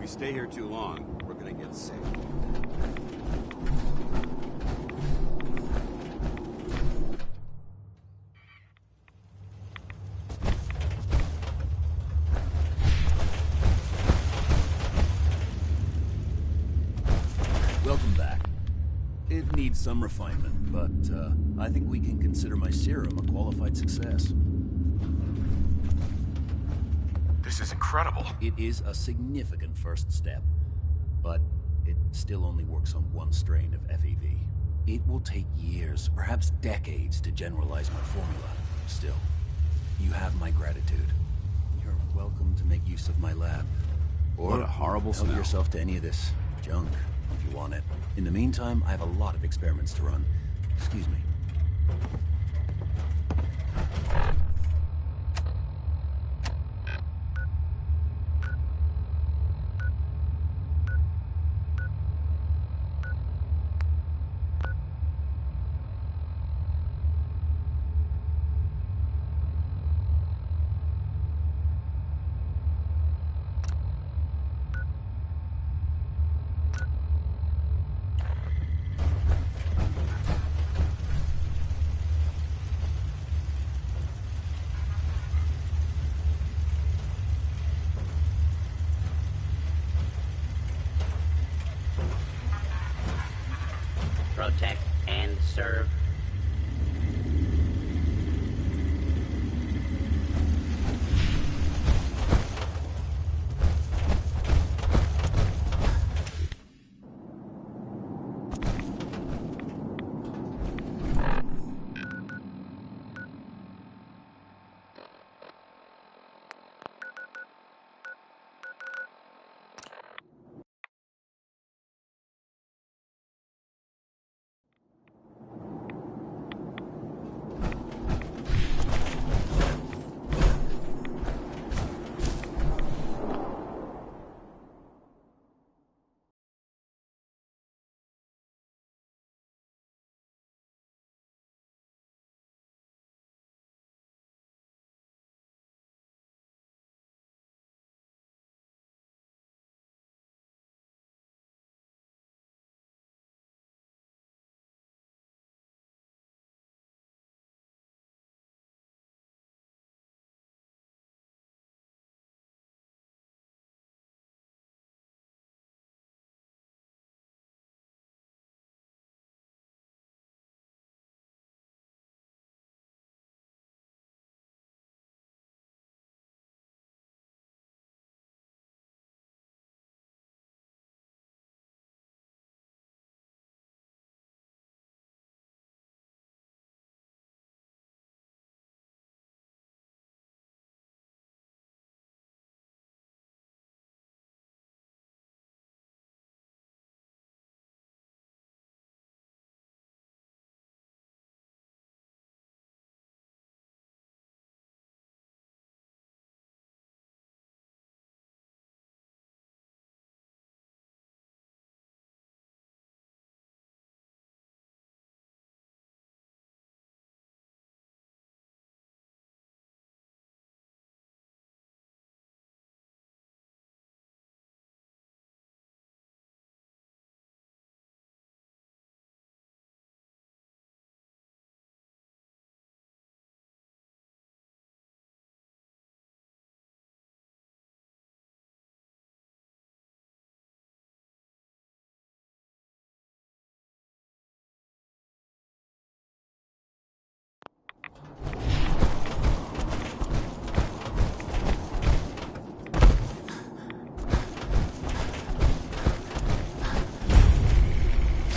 we stay here too long, we're gonna get sick. Welcome back. It needs some refinement, but I think we can consider my serum a qualified success. This is incredible. It is a significant first step, but it still only works on one strain of FEV. It will take years, perhaps decades, to generalize my formula. Still, you have my gratitude. You're welcome to make use of my lab. Or What a horrible help smell. yourself to any of this junk, if you want it. In the meantime, I have a lot of experiments to run. Excuse me. Protect and serve.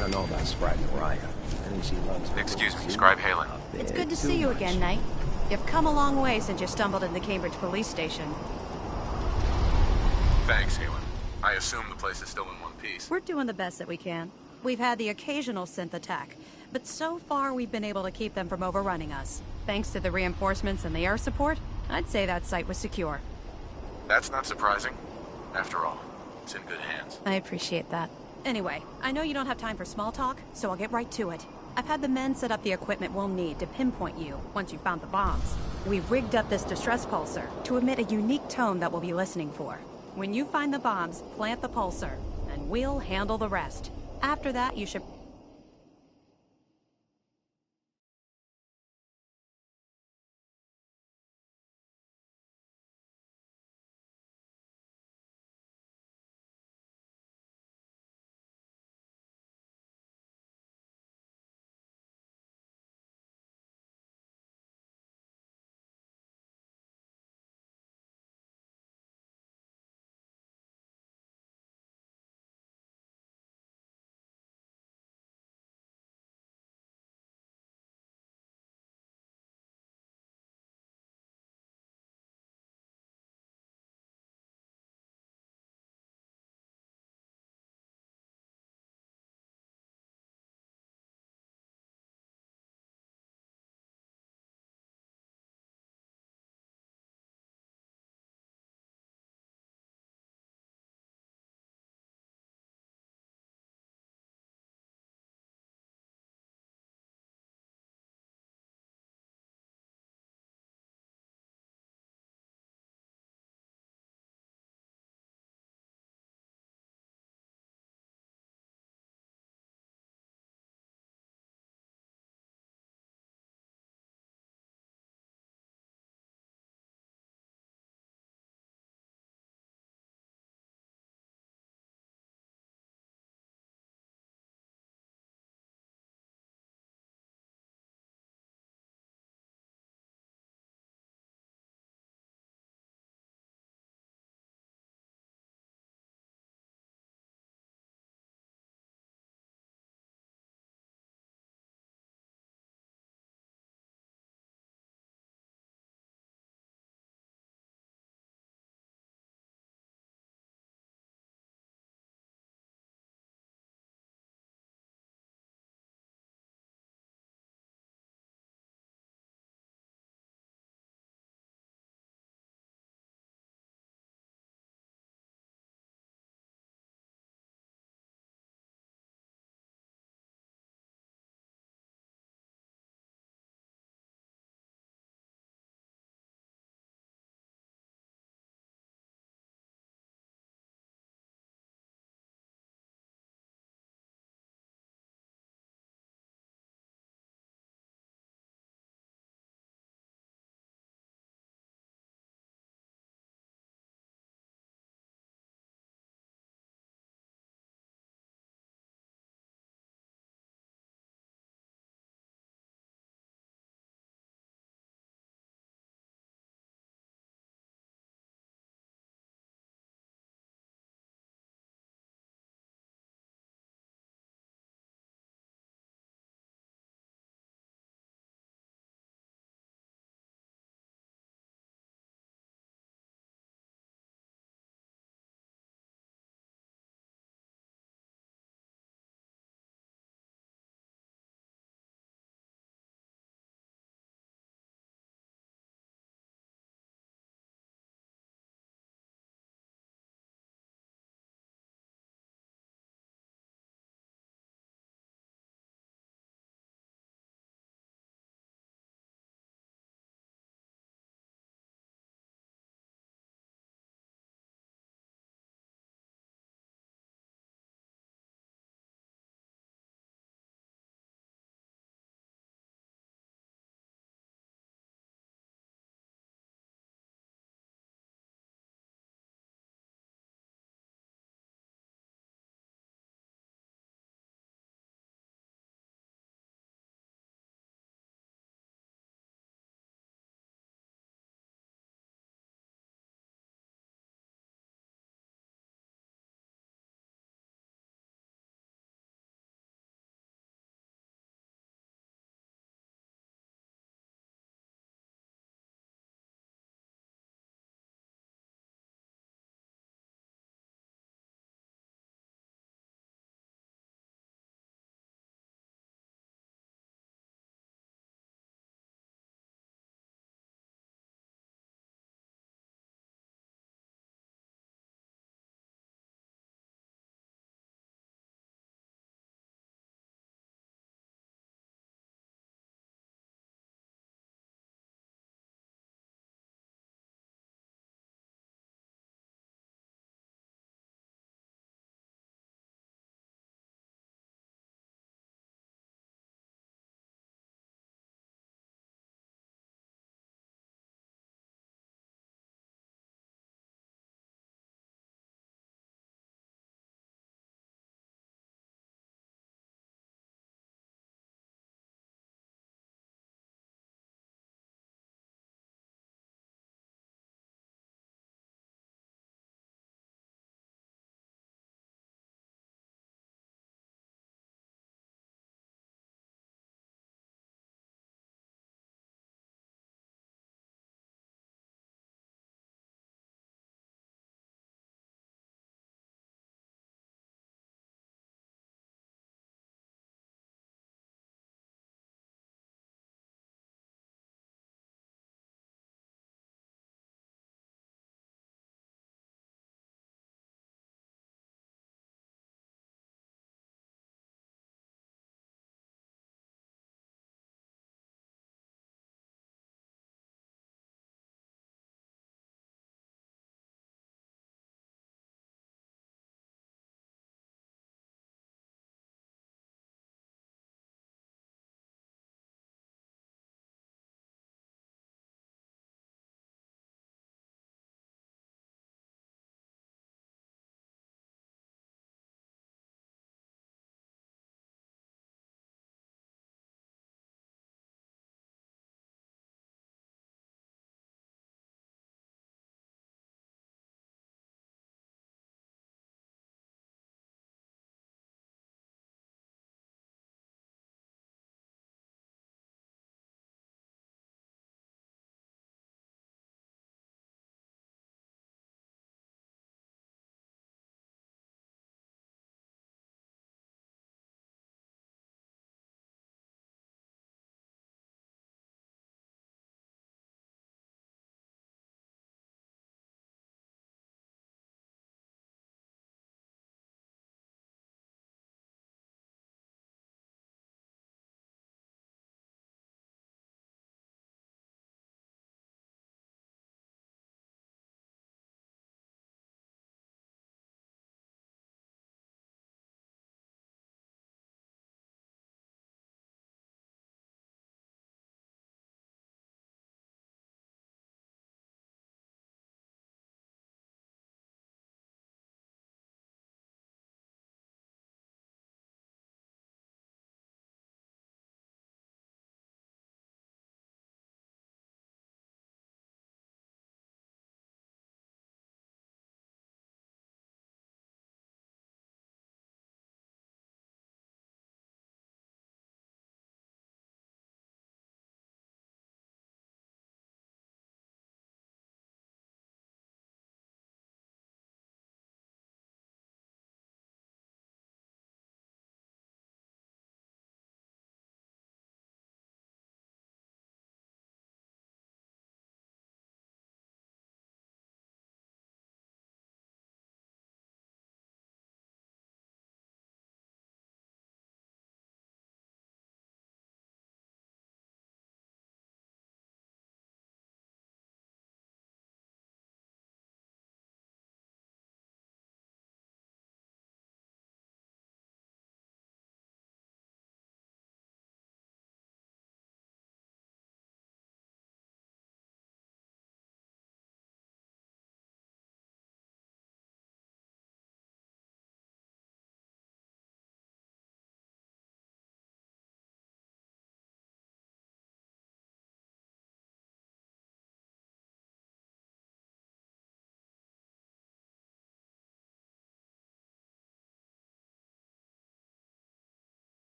I don't know about Scribe Mariah. I think she loves... Excuse me, Scribe Halen. It's good to see you again, Knight. You've come a long way since you stumbled in the Cambridge police station. Thanks, Halen. I assume the place is still in one piece. We're doing the best that we can. We've had the occasional synth attack, but so far we've been able to keep them from overrunning us. Thanks to the reinforcements and the air support, I'd say that site was secure. That's not surprising. After all, it's in good hands. I appreciate that. Anyway, I know you don't have time for small talk, so I'll get right to it. I've had the men set up the equipment we'll need to pinpoint you once you've found the bombs. We've rigged up this distress pulsar to emit a unique tone that we'll be listening for. When you find the bombs, plant the pulsar, and we'll handle the rest. After that, you should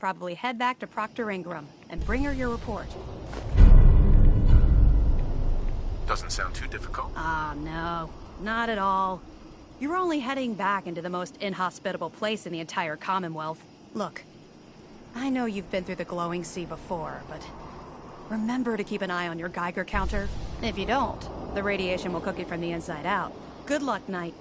probably head back to Proctor Ingram and bring her your report. Doesn't sound too difficult. Ah, no. Not at all. You're only heading back into the most inhospitable place in the entire Commonwealth. Look, I know you've been through the glowing sea before, but remember to keep an eye on your Geiger counter. If you don't, the radiation will cook you from the inside out. Good luck, Knight.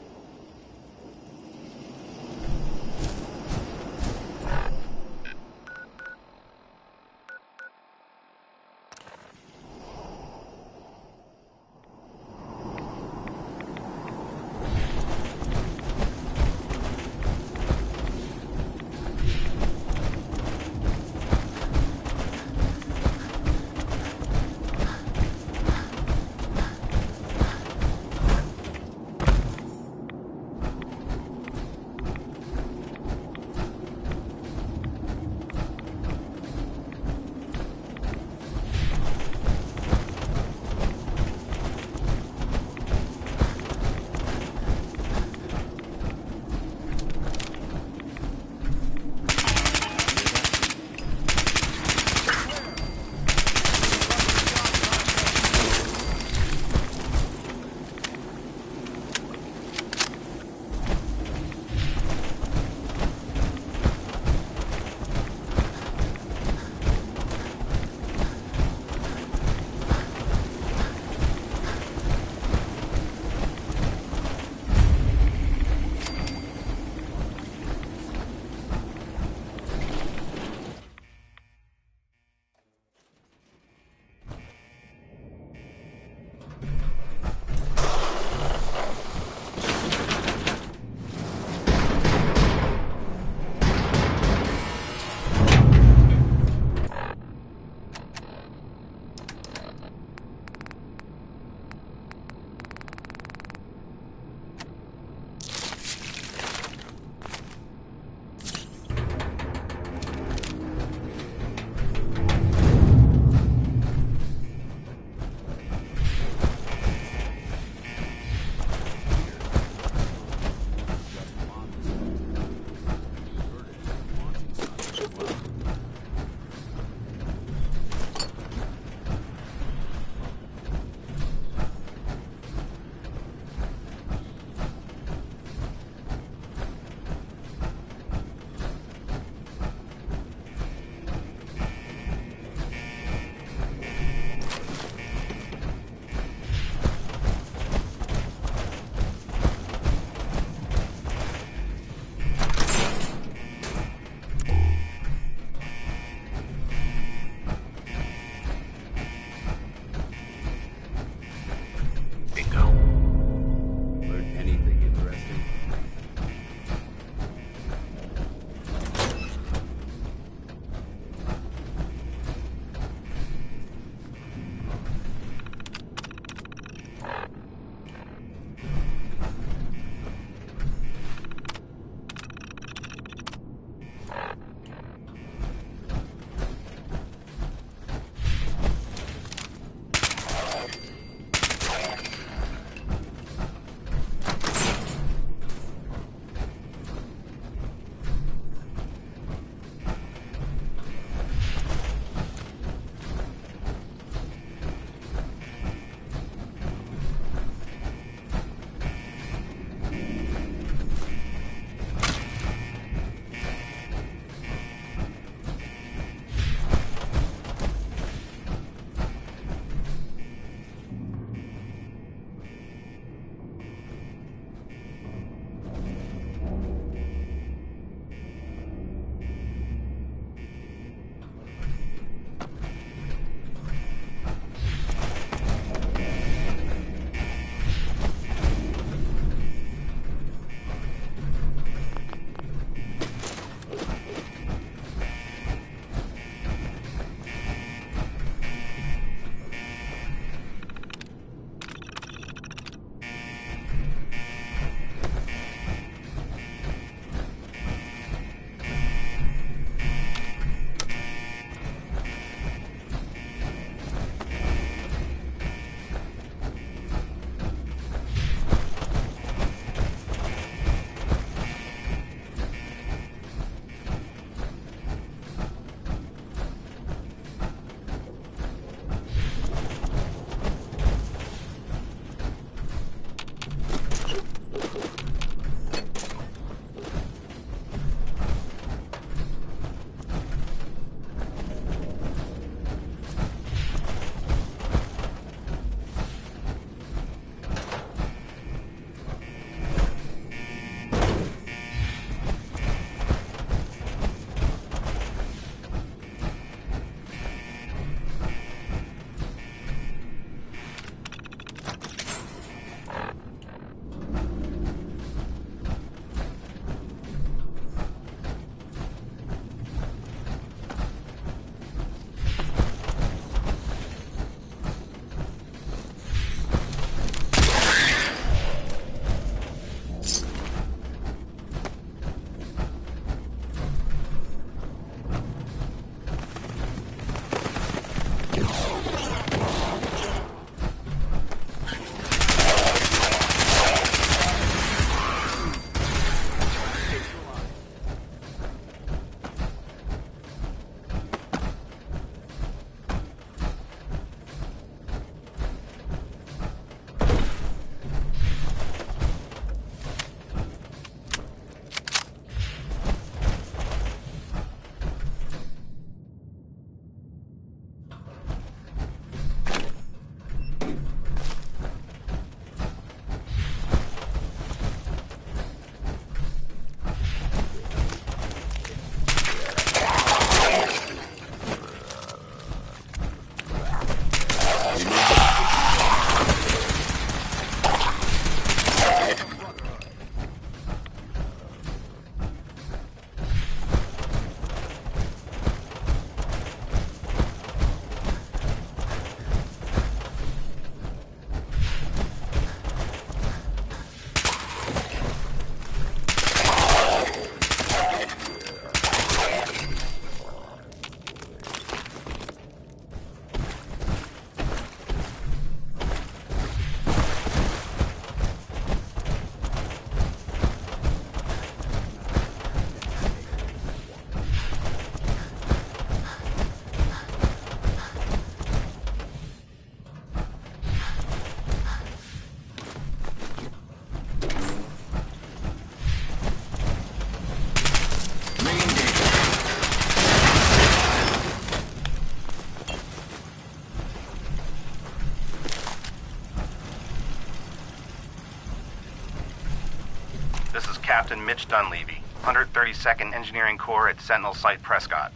Captain Mitch Dunleavy, 132nd Engineering Corps at Sentinel Site Prescott.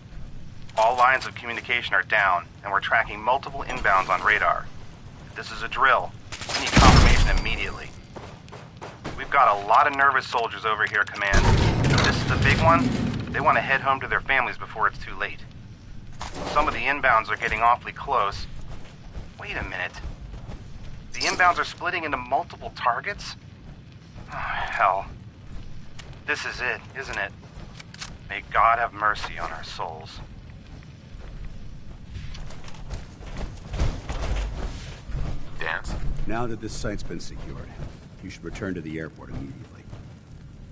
All lines of communication are down, and we're tracking multiple inbounds on radar. If this is a drill, we need confirmation immediately. We've got a lot of nervous soldiers over here, Command. If this is the big one, they want to head home to their families before it's too late. Some of the inbounds are getting awfully close. Wait a minute. The inbounds are splitting into multiple targets? Oh, hell. This is it, isn't it? May God have mercy on our souls. Dance. Now that this site's been secured, you should return to the airport immediately.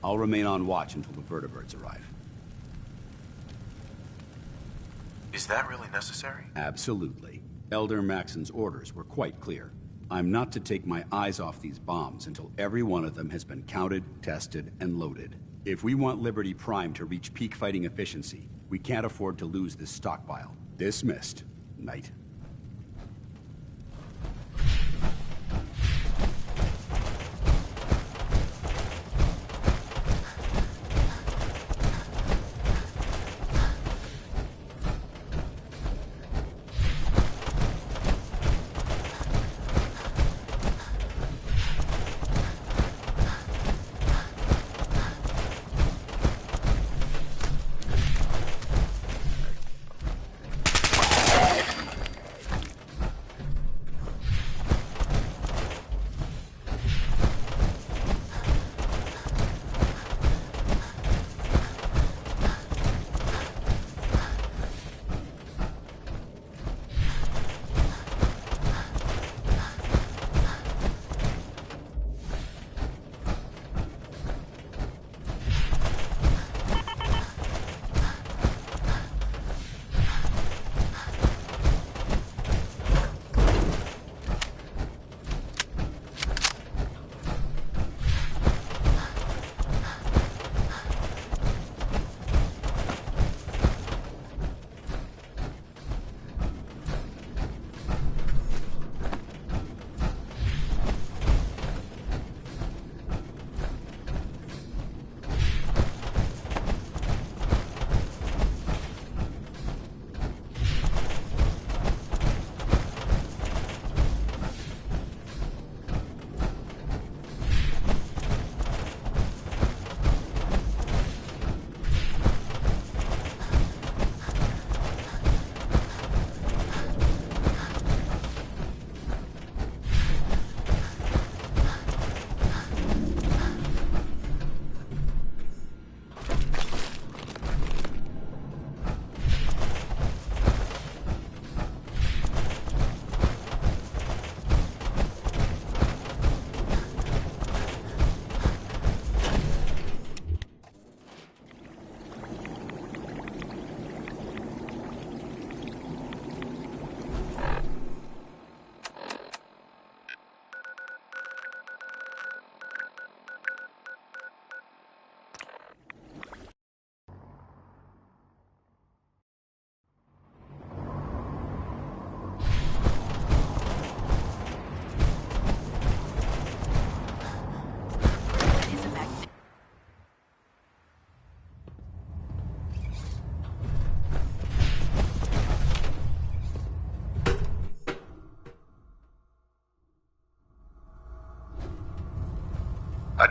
I'll remain on watch until the vertibirds arrive. Is that really necessary? Absolutely. Elder Maxon's orders were quite clear. I'm not to take my eyes off these bombs until every one of them has been counted, tested, and loaded. If we want Liberty Prime to reach peak fighting efficiency, we can't afford to lose this stockpile. Dismissed, Knight.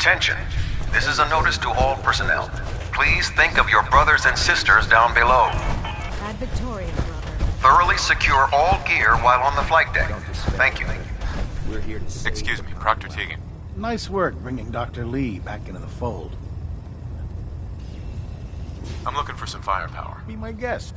Attention. This is a notice to all personnel. Please think of your brothers and sisters down below. Ad Victoria, brother. Thoroughly secure all gear while on the flight deck. Thank you. We're here to save Excuse me, Proctor Teagan. Nice work bringing Dr. Lee back into the fold. I'm looking for some firepower. Be my guest.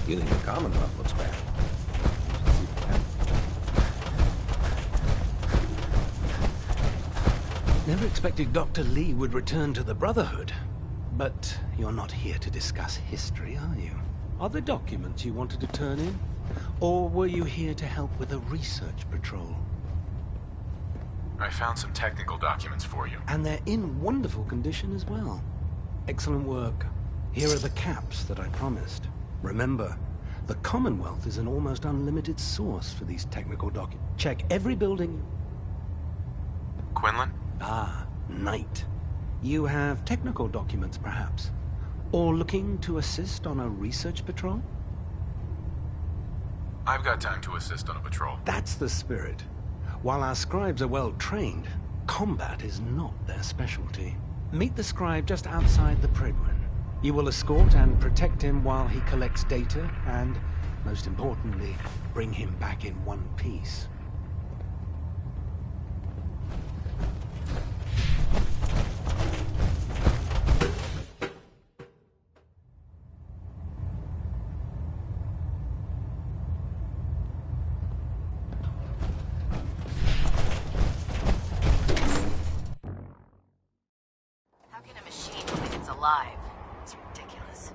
You think the Commonwealth looks bad? Never expected Dr. Lee would return to the Brotherhood. But you're not here to discuss history, are you? Are there documents you wanted to turn in? Or were you here to help with a research patrol? I found some technical documents for you. And they're in wonderful condition as well. Excellent work. Here are the caps that I promised. Remember, the Commonwealth is an almost unlimited source for these technical documents. Check every building... Quinlan? Ah, Knight. You have technical documents, perhaps? Or looking to assist on a research patrol? I've got time to assist on a patrol. That's the spirit. While our scribes are well trained, combat is not their specialty. Meet the scribe just outside the Pridwin. You will escort and protect him while he collects data, and, most importantly, bring him back in one piece. How can a machine believe it's alive? It's ridiculous.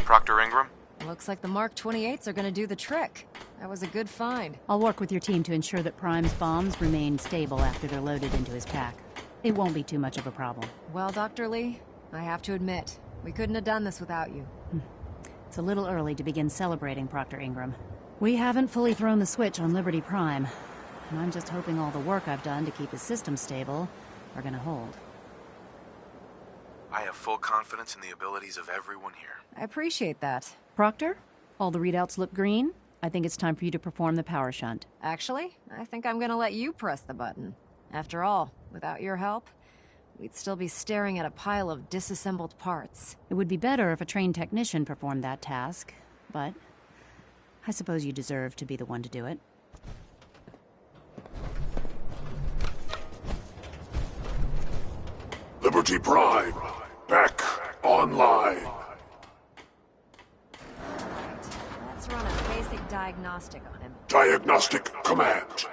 Proctor Ingram? Looks like the Mark 28s are gonna do the trick. That was a good find. I'll work with your team to ensure that Prime's bombs remain stable after they're loaded into his pack. It won't be too much of a problem. Well, Dr. Lee, I have to admit, we couldn't have done this without you. It's a little early to begin celebrating, Proctor Ingram. We haven't fully thrown the switch on Liberty Prime, and I'm just hoping all the work I've done to keep his system stable are gonna hold. I have full confidence in the abilities of everyone here. I appreciate that. Proctor, all the readouts look green. I think it's time for you to perform the power shunt. Actually, I think I'm gonna let you press the button. After all, without your help, we'd still be staring at a pile of disassembled parts. It would be better if a trained technician performed that task, but I suppose you deserve to be the one to do it. Liberty Prime, back online. Let's run a basic diagnostic on him. Diagnostic command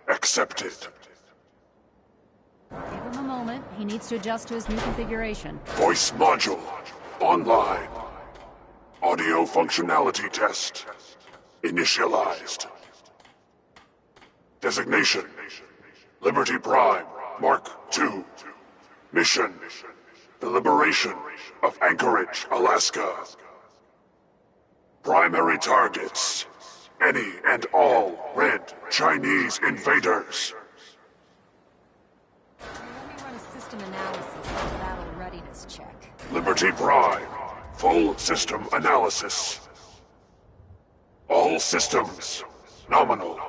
accepted. Give him a moment. He needs to adjust to his new configuration. Voice module online. Audio functionality test initialized. Designation: Liberty Prime Mark II. Mission: the liberation of Anchorage, Alaska. Primary targets: any and all red Chinese invaders. Let me run a system analysis and a battle readiness check. Liberty Prime, full system analysis. All systems nominal.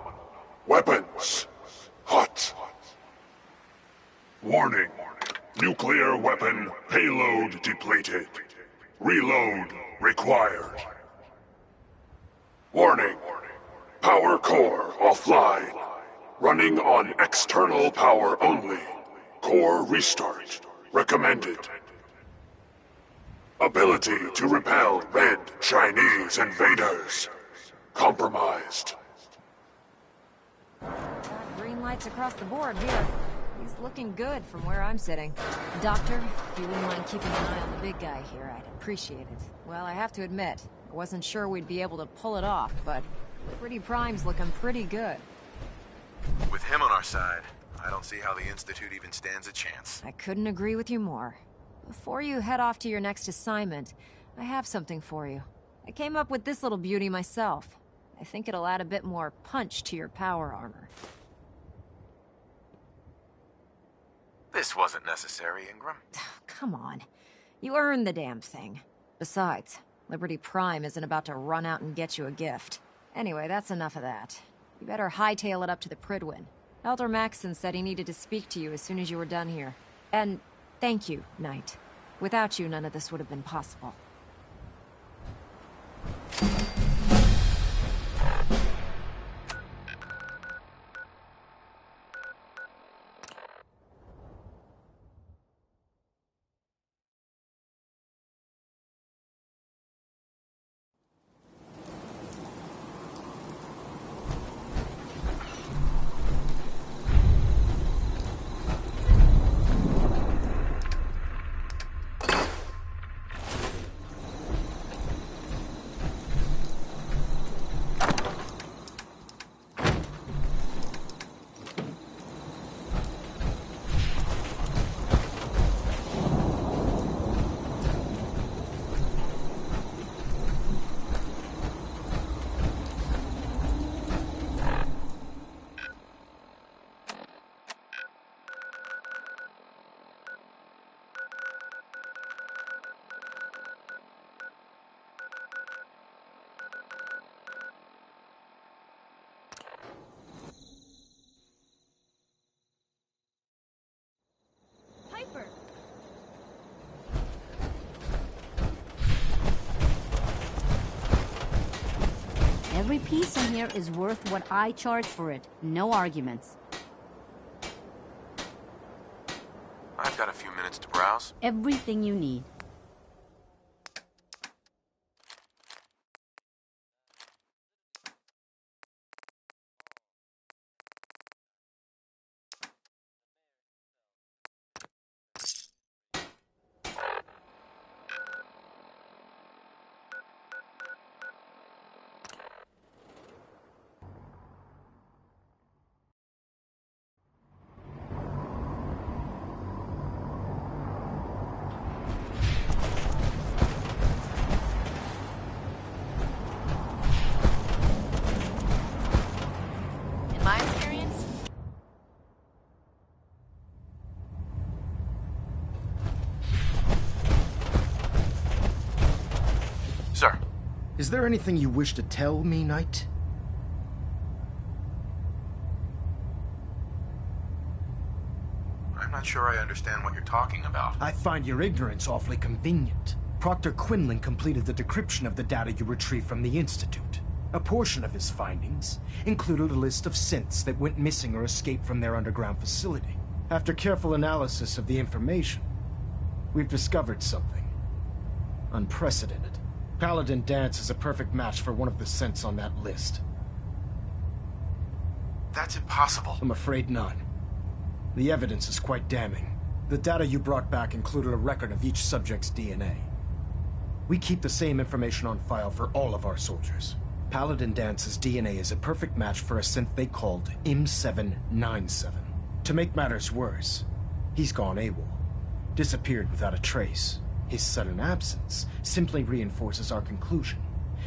Weapons hot. Warning. Nuclear weapon payload depleted. Reload required. Warning. Power core offline. Running on external power only. Core restart recommended. Ability to repel red Chinese invaders compromised. Green lights across the board here. He's looking good from where I'm sitting. Doctor, if you wouldn't mind keeping an eye on the big guy here, I'd appreciate it. Well, I have to admit, I wasn't sure we'd be able to pull it off, but Liberty Prime's looking pretty good. With him on our side, I don't see how the Institute even stands a chance. I couldn't agree with you more. Before you head off to your next assignment, I have something for you. I came up with this little beauty myself. I think it'll add a bit more punch to your power armor. This wasn't necessary, Ingram. Come on. You earned the damn thing. Besides, Liberty Prime isn't about to run out and get you a gift. Anyway, that's enough of that. You better hightail it up to the Pridwin. Elder Maxson said he needed to speak to you as soon as you were done here. And thank you, Knight. Without you, none of this would have been possible. Piper! Every piece in here is worth what I charge for it. No arguments. I've got a few minutes to browse. Everything you need. In my experience, Sir, Is there anything you wish to tell me, Knight? I'm not sure I understand what you're talking about. I find your ignorance awfully convenient. Proctor Quinlan completed the decryption of the data you retrieved from the Institute. A portion of his findings included a list of synths that went missing or escaped from their underground facility. After careful analysis of the information, we've discovered something unprecedented. Paladin Dance is a perfect match for one of the synths on that list. That's impossible. I'm afraid not. The evidence is quite damning. The data you brought back included a record of each subject's DNA. We keep the same information on file for all of our soldiers. Paladin Dance's DNA is a perfect match for a synth they called M797. To make matters worse, he's gone AWOL. Disappeared without a trace. His sudden absence simply reinforces our conclusion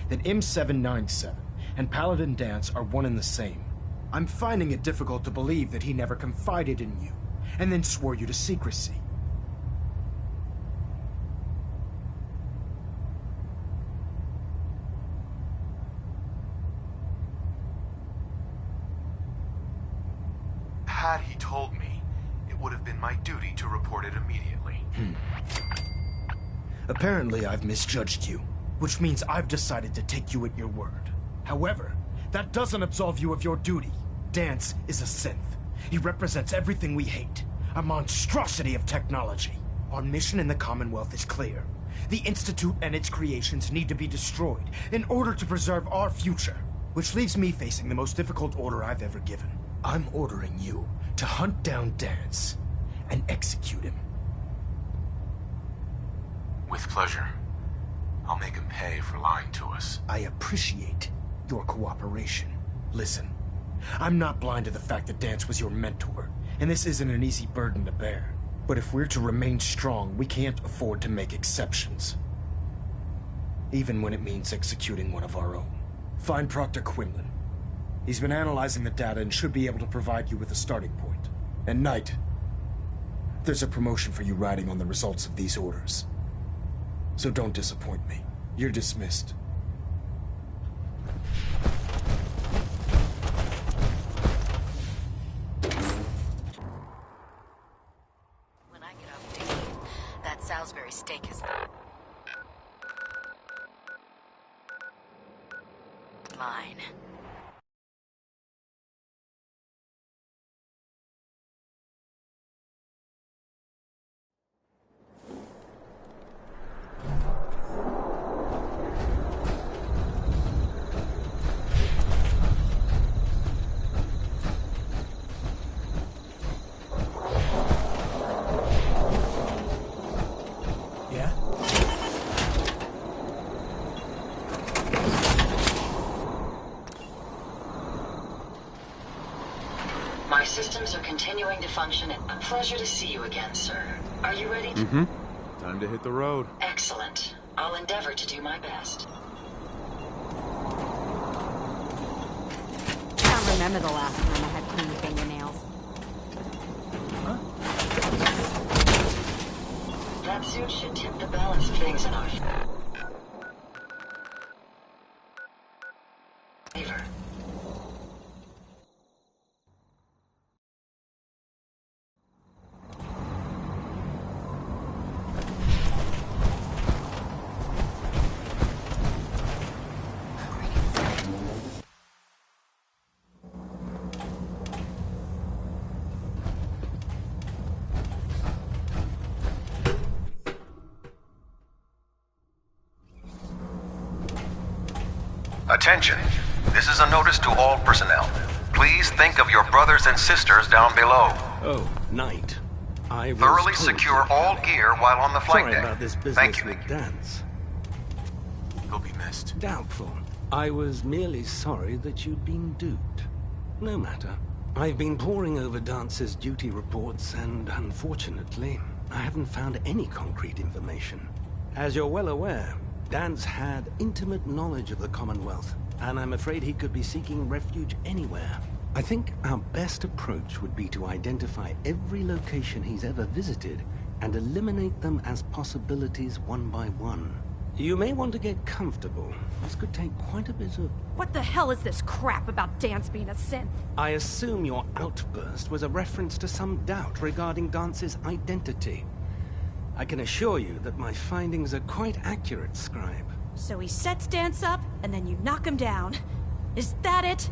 that M797 and Paladin Dance are one and the same. I'm finding it difficult to believe that he never confided in you, and then swore you to secrecy. Had he told me, it would have been my duty to report it immediately. Apparently, I've misjudged you, which means I've decided to take you at your word. However, that doesn't absolve you of your duty. Dance is a synth. He represents everything we hate. A monstrosity of technology. Our mission in the Commonwealth is clear. The Institute and its creations need to be destroyed in order to preserve our future. Which leaves me facing the most difficult order I've ever given. I'm ordering you to hunt down Dance and execute him. With pleasure. I'll make him pay for lying to us. I appreciate your cooperation. Listen, I'm not blind to the fact that Dance was your mentor, and this isn't an easy burden to bear. But if we're to remain strong, we can't afford to make exceptions. Even when it means executing one of our own. Find Proctor Quinlan. He's been analyzing the data and should be able to provide you with a starting point. And Knight, there's a promotion for you riding on the results of these orders. So don't disappoint me. You're dismissed. mistake is mine. My systems are continuing to function. A pleasure to see you again, sir. Are you ready to... Time to hit the road. Excellent. I'll endeavor to do my best. I don't remember the last time I had clean fingernails. That suit should tip the balance of things in our favor. Attention. This is a notice to all personnel. Please think of your brothers and sisters down below. Oh, Knight. I was Thoroughly told secure all gear while on the flight Sorry deck. about this business Thank you. with Dance. He'll be missed. Doubtful. I was merely sorry that you'd been duped. No matter. I've been poring over Dance's duty reports, and unfortunately, I haven't found any concrete information. As you're well aware, Dance had intimate knowledge of the Commonwealth, and I'm afraid he could be seeking refuge anywhere. I think our best approach would be to identify every location he's ever visited and eliminate them as possibilities one by one. You may want to get comfortable. This could take quite a bit of... What the hell is this crap about Dance being a synth? I assume your outburst was a reference to some doubt regarding Dance's identity. I can assure you that my findings are quite accurate, Scribe. So he sets Dance up, and then you knock him down. Is that it?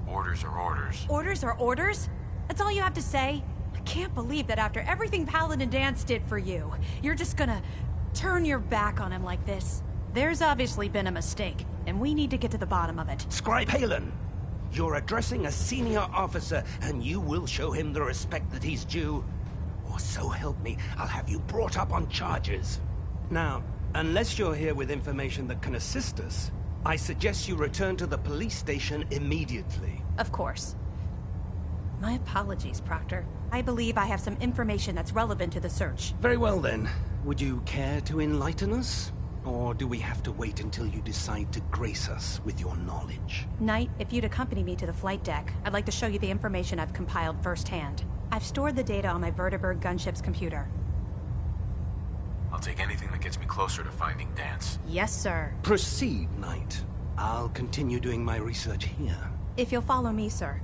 Orders are orders. Orders are orders? That's all you have to say? I can't believe that after everything Paladin Dance did for you, you're just gonna turn your back on him like this. There's obviously been a mistake, and we need to get to the bottom of it. Scribe Halen, you're addressing a senior officer, and you will show him the respect that he's due. Or so help me, I'll have you brought up on charges. Now, unless you're here with information that can assist us, I suggest you return to the police station immediately. Of course. My apologies, Proctor. I believe I have some information that's relevant to the search. Very well then. Would you care to enlighten us? Or do we have to wait until you decide to grace us with your knowledge? Knight, if you'd accompany me to the flight deck, I'd like to show you the information I've compiled firsthand. I've stored the data on my Vertibird gunship's computer. I'll take anything that gets me closer to finding Dance. Yes, sir. Proceed, Knight. I'll continue doing my research here. If you'll follow me, sir.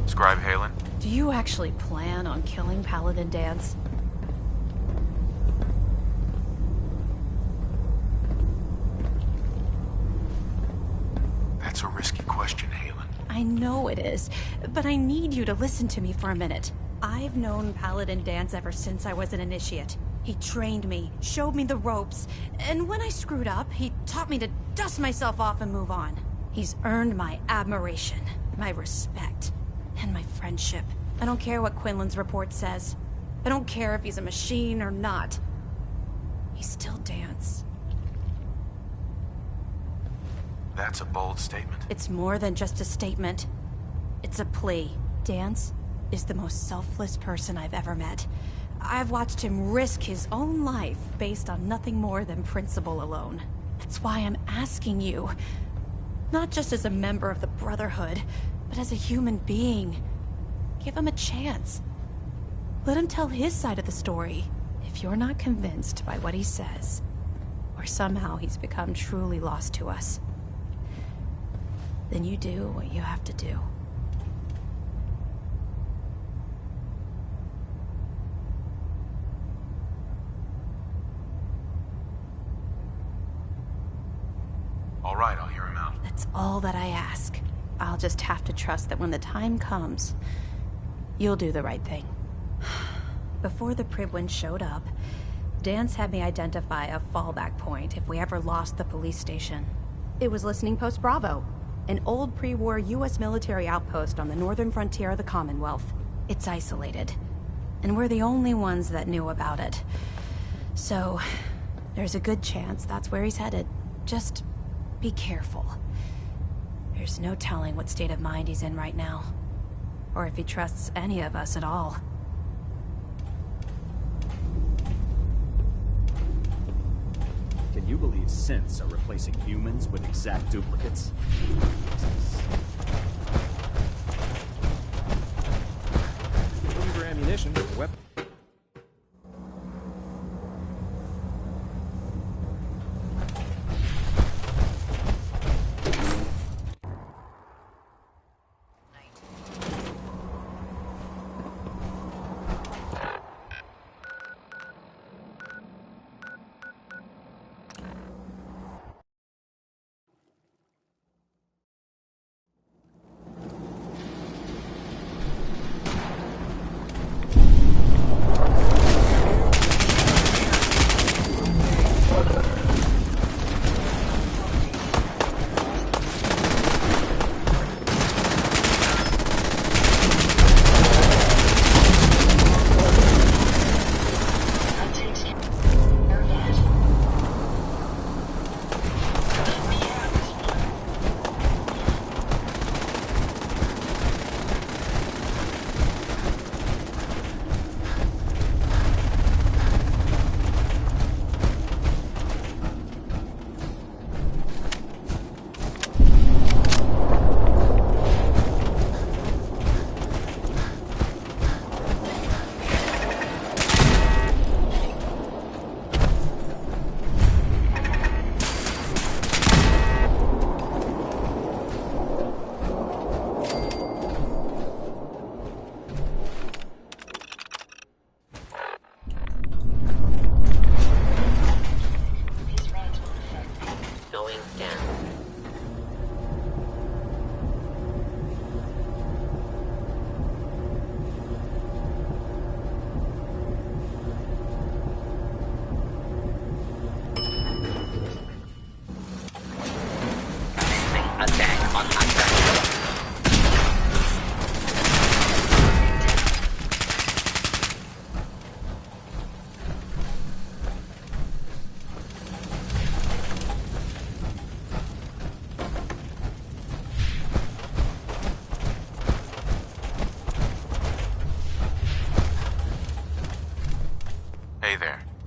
Scribe Halen? Do you actually plan on killing Paladin Dance? That's a risky question, Halen. I know it is, but I need you to listen to me for a minute. I've known Paladin Dance ever since I was an initiate. He trained me, showed me the ropes, and when I screwed up, he taught me to dust myself off and move on. He's earned my admiration, my respect. And my friendship. I don't care what Quinlan's report says. I don't care if he's a machine or not. He's still Dance. That's a bold statement. It's more than just a statement. It's a plea. Dance is the most selfless person I've ever met. I've watched him risk his own life based on nothing more than principle alone. That's why I'm asking you. Not just as a member of the Brotherhood, but as a human being. Give him a chance. Let him tell his side of the story. If you're not convinced by what he says, or somehow he's become truly lost to us, then you do what you have to do. All right, I'll hear him out. That's all that I ask. I'll just have to trust that when the time comes, you'll do the right thing. Before the Pribwin showed up, Dance had me identify a fallback point if we ever lost the police station. It was Listening Post Bravo, an old pre-war U.S. military outpost on the northern frontier of the Commonwealth. It's isolated, and we're the only ones that knew about it. So, there's a good chance that's where he's headed. Just be careful. There's no telling what state of mind he's in right now, or if he trusts any of us at all. Can you believe synths are replacing humans with exact duplicates? Looking for ammunition, weapon.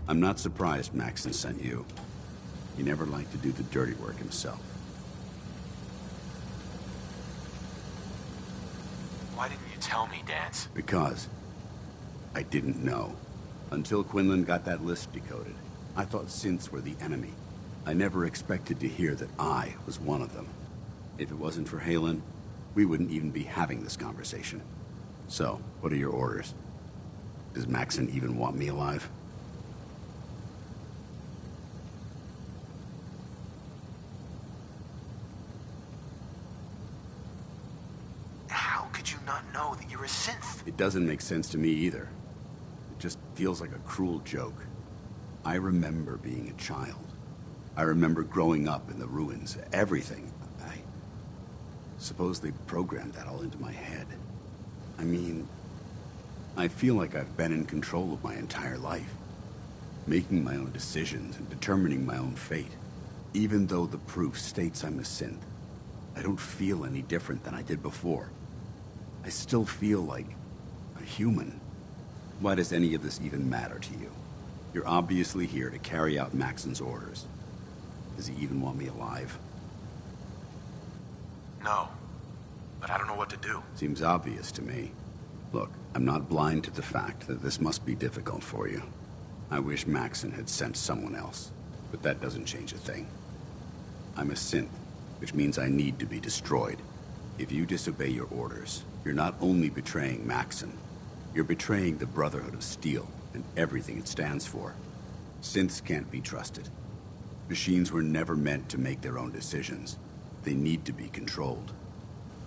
I'm not surprised Maxson sent you. He never liked to do the dirty work himself. Why didn't you tell me, Dance? Because I didn't know. Until Quinlan got that list decoded. I thought synths were the enemy. I never expected to hear that I was one of them. If it wasn't for Halen, we wouldn't even be having this conversation. So, what are your orders? Does Maxson even want me alive? How could you not know that you're a synth? It doesn't make sense to me either. It just feels like a cruel joke. I remember being a child. I remember growing up in the ruins, everything. I suppose they programmed that all into my head. I mean, I feel like I've been in control of my entire life, making my own decisions and determining my own fate. Even though the proof states I'm a synth, I don't feel any different than I did before. I still feel like a human. Why does any of this even matter to you? You're obviously here to carry out Maxon's orders. Does he even want me alive? No, but I don't know what to do. Seems obvious to me. Look, I'm not blind to the fact that this must be difficult for you. I wish Maxon had sent someone else, but that doesn't change a thing. I'm a synth, which means I need to be destroyed. If you disobey your orders, you're not only betraying Maxon, you're betraying the Brotherhood of Steel and everything it stands for. Synths can't be trusted. Machines were never meant to make their own decisions. They need to be controlled.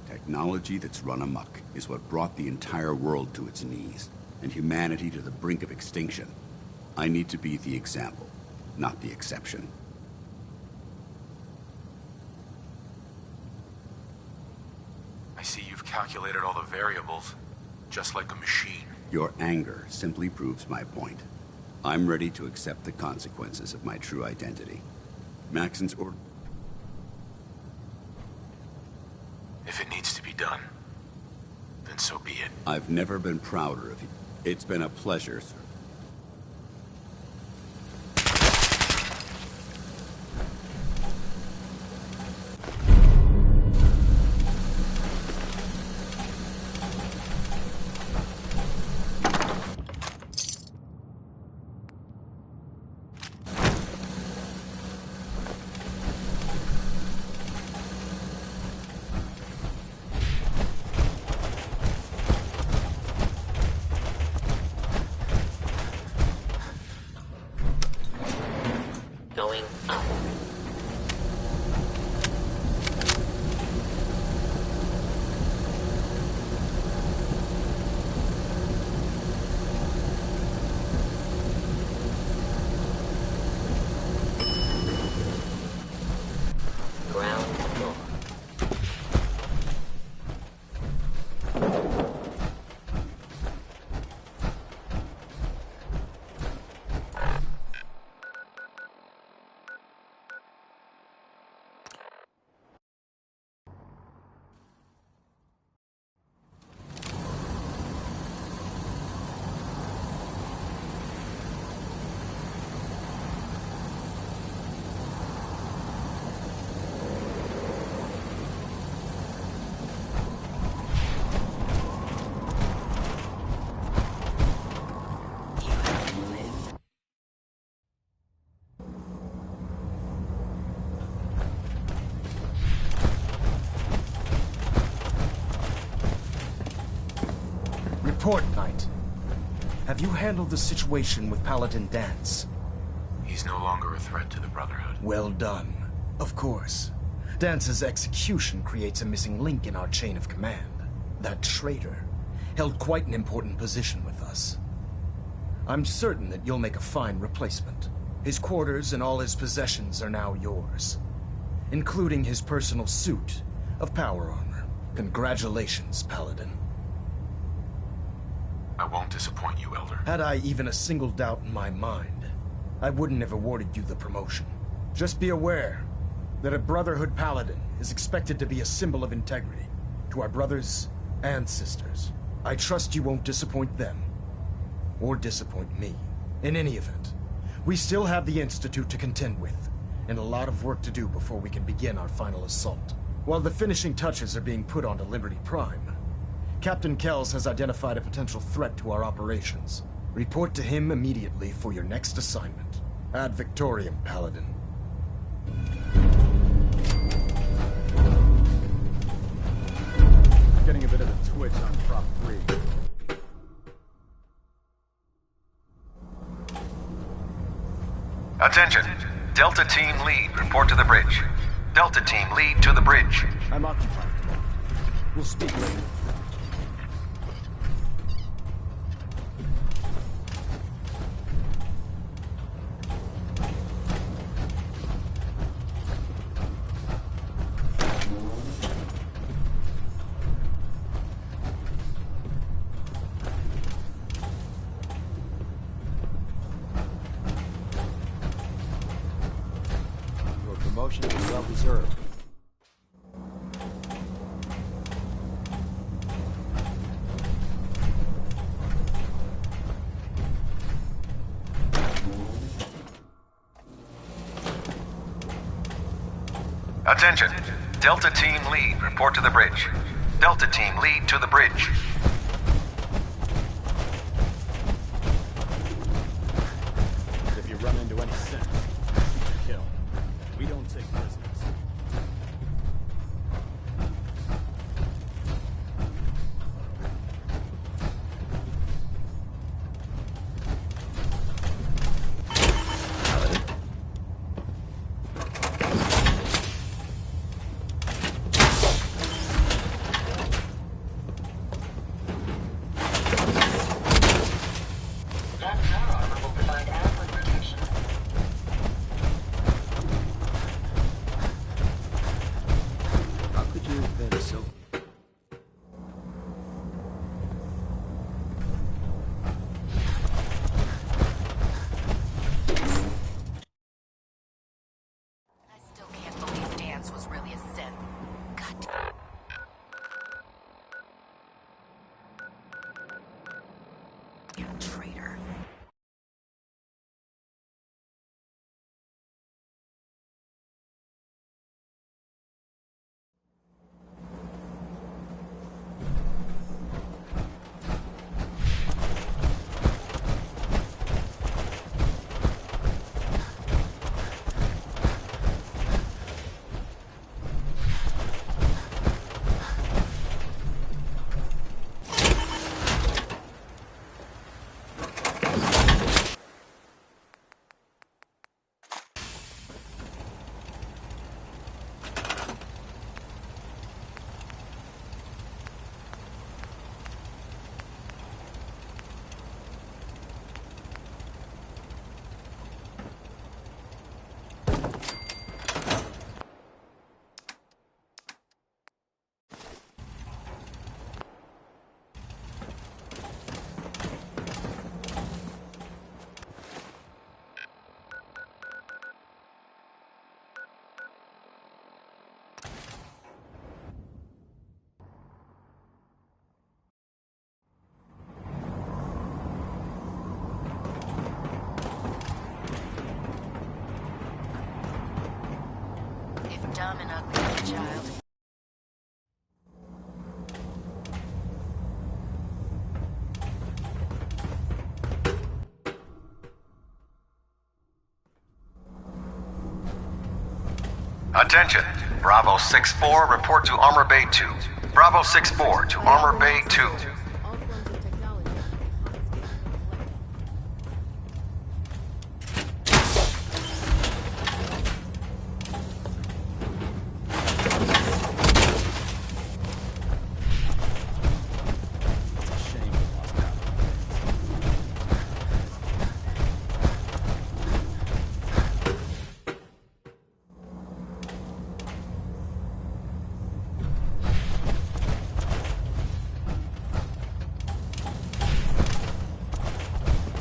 Technology that's run amok is what brought the entire world to its knees, and humanity to the brink of extinction. I need to be the example, not the exception. I see you've calculated all the variables, just like a machine. Your anger simply proves my point. I'm ready to accept the consequences of my true identity. Maxon's order... If it needs to be done, then so be it. I've never been prouder of you. It's been a pleasure, sir. Going up. Ground floor. Report, Knight. Have you handled the situation with Paladin Dance? He's no longer a threat to the Brotherhood. Well done. Of course. Dance's execution creates a missing link in our chain of command. That traitor held quite an important position with us. I'm certain that you'll make a fine replacement. His quarters and all his possessions are now yours, including his personal suit of power armor. Congratulations, Paladin. I won't disappoint you, Elder. Had I even a single doubt in my mind, I wouldn't have awarded you the promotion. Just be aware that a Brotherhood Paladin is expected to be a symbol of integrity to our brothers and sisters. I trust you won't disappoint them, or disappoint me. In any event, we still have the Institute to contend with, and a lot of work to do before we can begin our final assault. While the finishing touches are being put onto Liberty Prime, Captain Kells has identified a potential threat to our operations. Report to him immediately for your next assignment. Ad Victoriam, Paladin. Getting a bit of a twitch on Prop 3. Attention! Delta Team Lead, report to the bridge. Delta Team Lead to the bridge. I'm occupied. We'll speak later. promotion is well-deserved. Attention. Delta Team Lead, report to the bridge. Delta Team Lead to the bridge. If you run into any sense, shoot to kill. We don't take prisoners. Dumb and ugly, child. Attention. Bravo 6-4, report to Armor Bay 2. Bravo 6-4 to Armor Bay 2.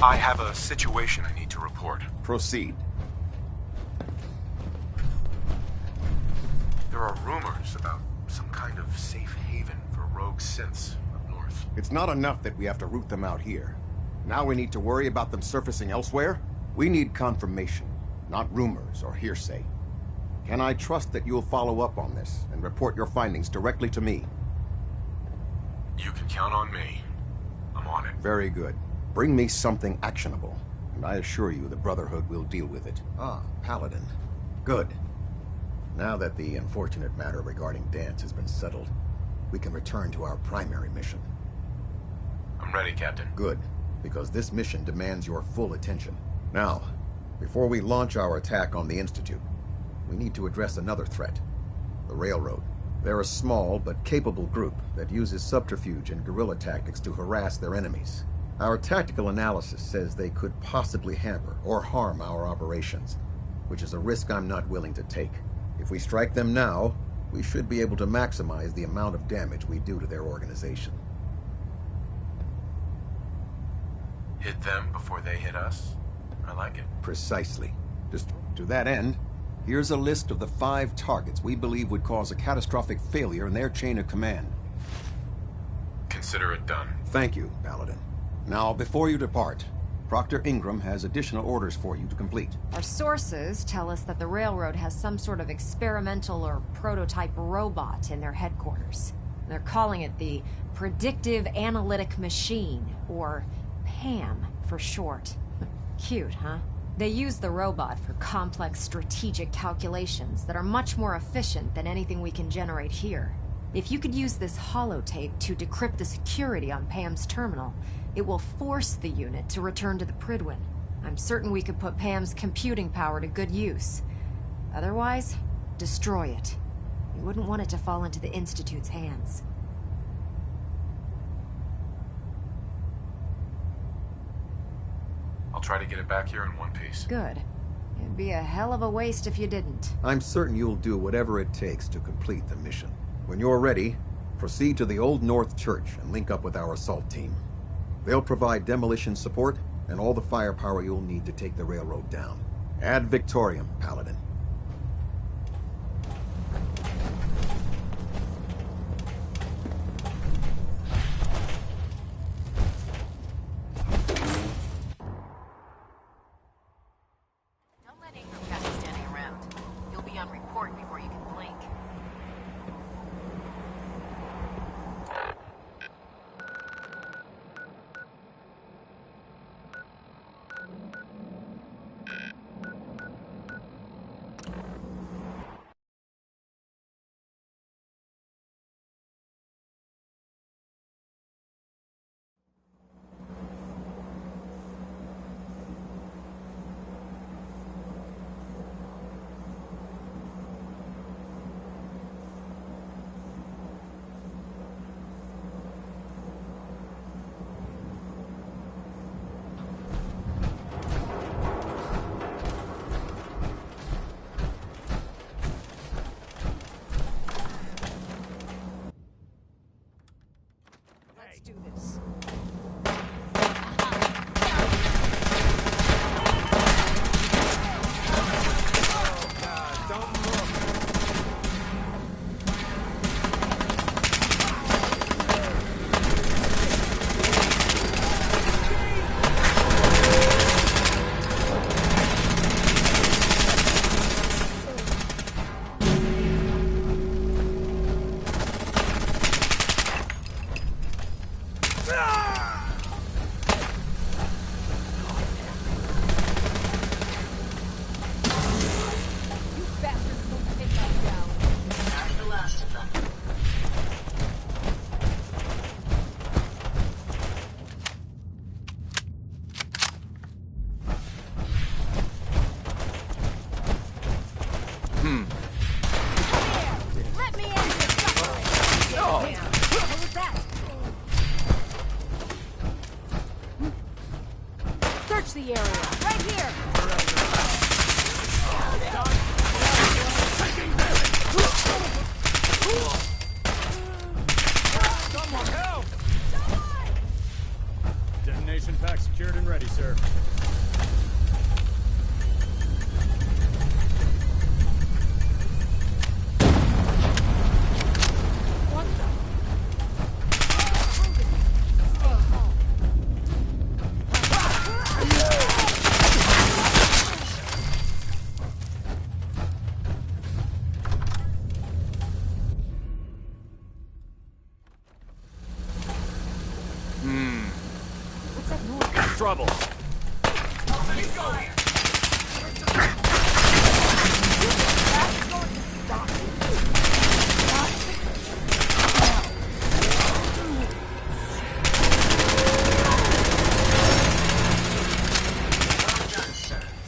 I have a situation I need to report. Proceed. There are rumors about some kind of safe haven for rogue synths up north. It's not enough that we have to root them out here. Now we need to worry about them surfacing elsewhere? We need confirmation, not rumors or hearsay. Can I trust that you'll follow up on this and report your findings directly to me? You can count on me. I'm on it. Very good. Bring me something actionable, and I assure you the Brotherhood will deal with it. Ah, Paladin. Good. Now that the unfortunate matter regarding Dance has been settled, we can return to our primary mission. I'm ready, Captain. Good, because this mission demands your full attention. Now, before we launch our attack on the Institute, we need to address another threat. The Railroad. They're a small but capable group that uses subterfuge and guerrilla tactics to harass their enemies. Our tactical analysis says they could possibly hamper or harm our operations, which is a risk I'm not willing to take. If we strike them now, we should be able to maximize the amount of damage we do to their organization. Hit them before they hit us? I like it. Precisely. Just to that end, Here's a list of the 5 targets we believe would cause a catastrophic failure in their chain of command. Consider it done. Thank you, Paladin. Now, before you depart, Proctor Ingram has additional orders for you to complete. Our sources tell us that the Railroad has some sort of experimental or prototype robot in their headquarters. They're calling it the Predictive Analytic Machine, or PAM for short. Cute, huh? They use the robot for complex strategic calculations that are much more efficient than anything we can generate here. If you could use this holotape to decrypt the security on Pam's terminal, it will force the unit to return to the Prydwen. I'm certain we could put Pam's computing power to good use. Otherwise, destroy it. You wouldn't want it to fall into the Institute's hands. I'll try to get it back here in one piece. Good. It'd be a hell of a waste if you didn't. I'm certain you'll do whatever it takes to complete the mission. When you're ready, proceed to the Old North Church and link up with our assault team. They'll provide demolition support and all the firepower you'll need to take the railroad down. Ad Victoriam, Paladin. Don't let Ingram catch you standing around. You'll be on report before you can blink. Do this. Let me end this suffering! No! What was that? Search the area! Right here! Someone help! Detonation pack secured and ready, sir. What's that noise? Trouble.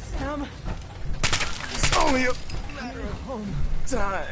Sam, it's only a matter of home time.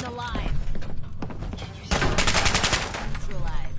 alive. Neutralized.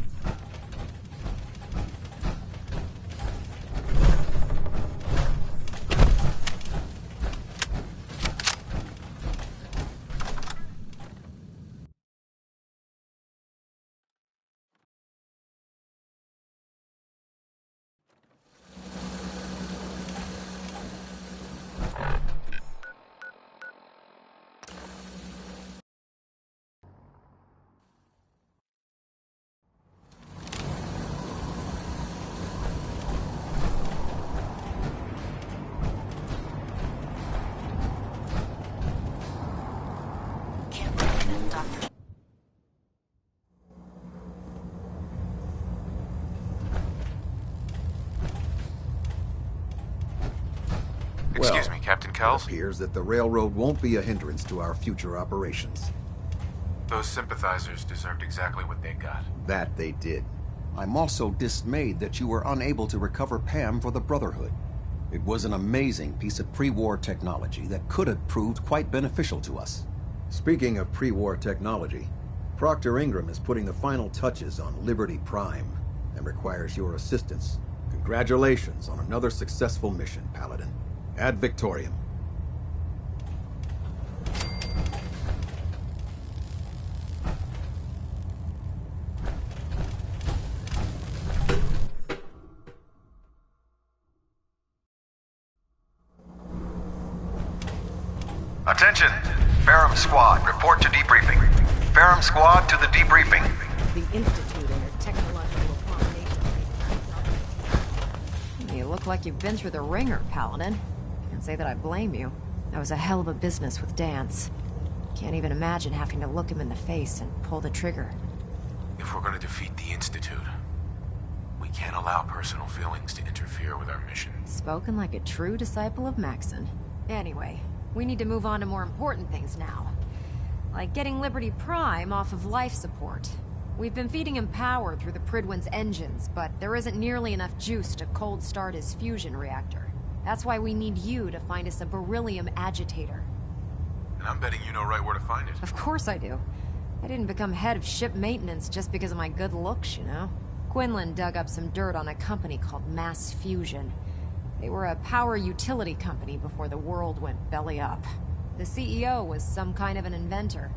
Excuse me, Captain Kells? It appears that the railroad won't be a hindrance to our future operations. Those sympathizers deserved exactly what they got. That they did. I'm also dismayed that you were unable to recover Pam for the Brotherhood. It was an amazing piece of pre-war technology that could have proved quite beneficial to us. Speaking of pre-war technology, Proctor Ingram is putting the final touches on Liberty Prime and requires your assistance. Congratulations on another successful mission, Paladin. Ad Victoriam. Attention! Ferrum Squad, report to debriefing. Ferrum Squad to the debriefing. The Institute and their technological abomination. You look like you've been through the ringer, Paladin. Can't say that I blame you. That was a hell of a business with Dance. Can't even imagine having to look him in the face and pull the trigger. If we're gonna defeat the Institute, we can't allow personal feelings to interfere with our mission. Spoken like a true disciple of Maxon. Anyway, we need to move on to more important things now. Like getting Liberty Prime off of life support. We've been feeding him power through the Pridwin's engines, but there isn't nearly enough juice to cold start his fusion reactor. That's why we need you to find us a beryllium agitator. And I'm betting you know right where to find it. Of course I do. I didn't become head of ship maintenance just because of my good looks, you know? Quinlan dug up some dirt on a company called Mass Fusion. They were a power utility company before the world went belly up. The CEO was some kind of an inventor.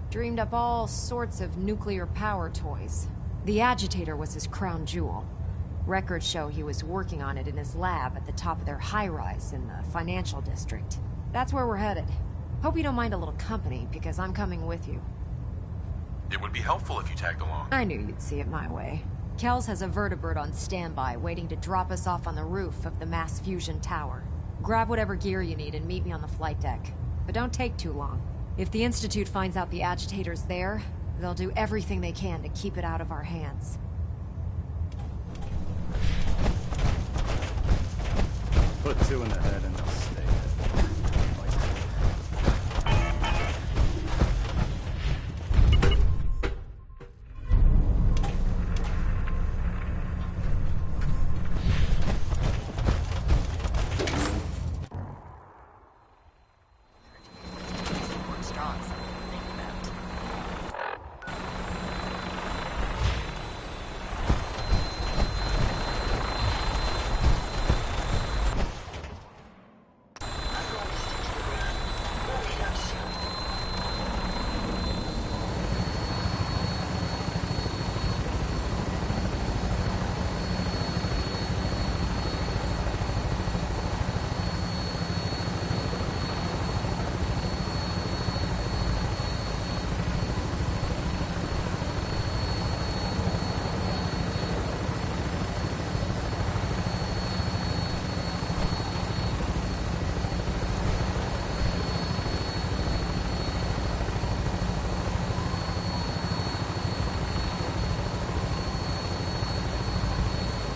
Dreamed up all sorts of nuclear power toys. The agitator was his crown jewel. Records show he was working on it in his lab at the top of their high-rise in the financial district. That's where we're headed. Hope you don't mind a little company, because I'm coming with you. It would be helpful if you tagged along. I knew you'd see it my way. Kells has a vertibird on standby, waiting to drop us off on the roof of the Mass Fusion Tower. Grab whatever gear you need and meet me on the flight deck. But don't take too long. If the Institute finds out the agitator's there, they'll do everything they can to keep it out of our hands. Put two in the head and they'll stay dead.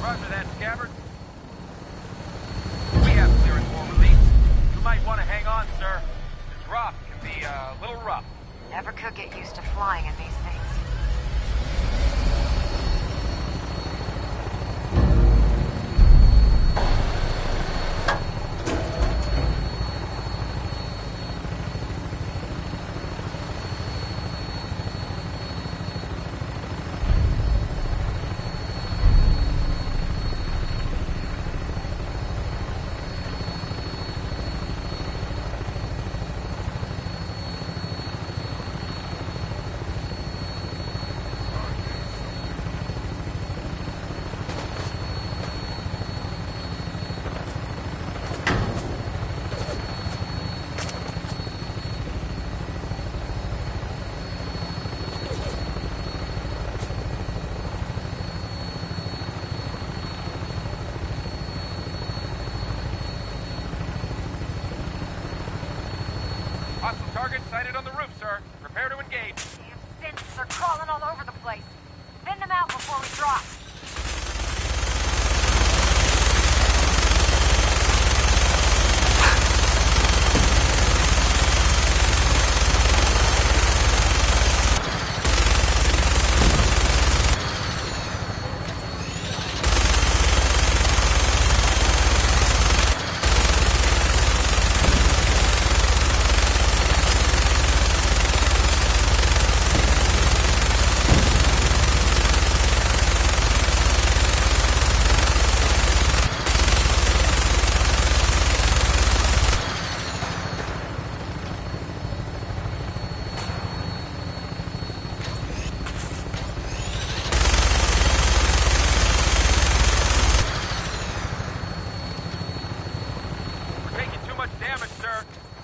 Roger that, Scabbard. We have clearance for release. You might want to hang on, sir. This drop can be a little rough. Never could get used to flying in these things. Hostile target sighted on the roof, sir. Prepare to engage. These synths are crawling all over the place. Thin them out before we drop.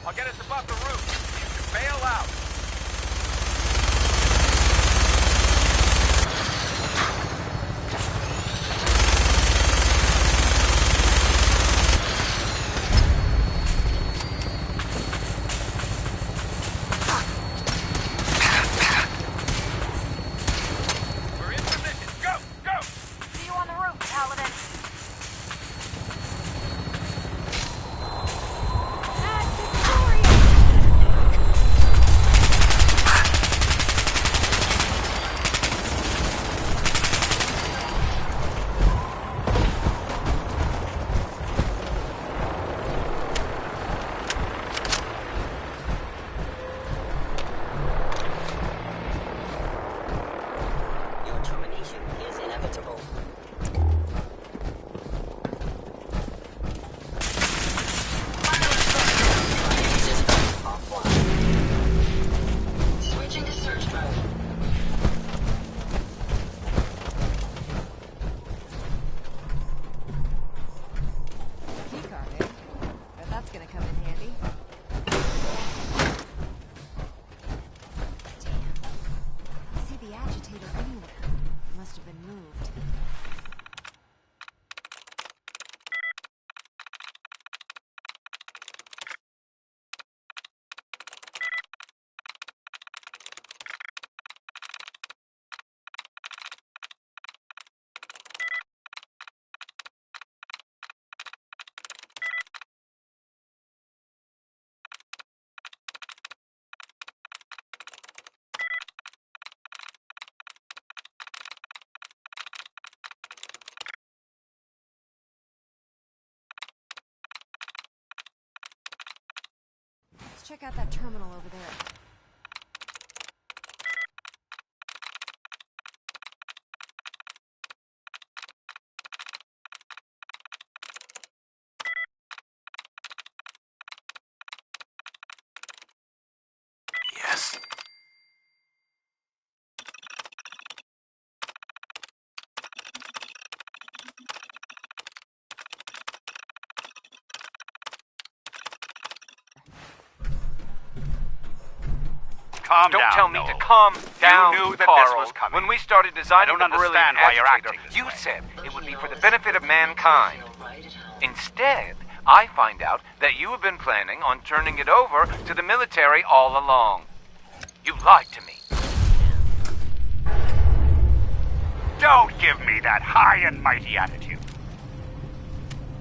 I'll get us above the roof. You can bail out. We're in position. Go! Go! See you on the roof, Paladin. Your termination is inevitable. Switching to search mode. Keycard, eh? Bet that's gonna come in handy. Damn. I see the agitator anywhere. It must have been moved. Let's check out that terminal over there. Yes. Calm Don't down, tell me Noel. to calm down, You knew that Carl. this was coming. When we started designing I don't the brilliant understand why you're agitator, acting this you way. said it would be for the benefit of mankind. Instead, I find out that you have been planning on turning it over to the military all along. You lied to me. Don't give me that high and mighty attitude.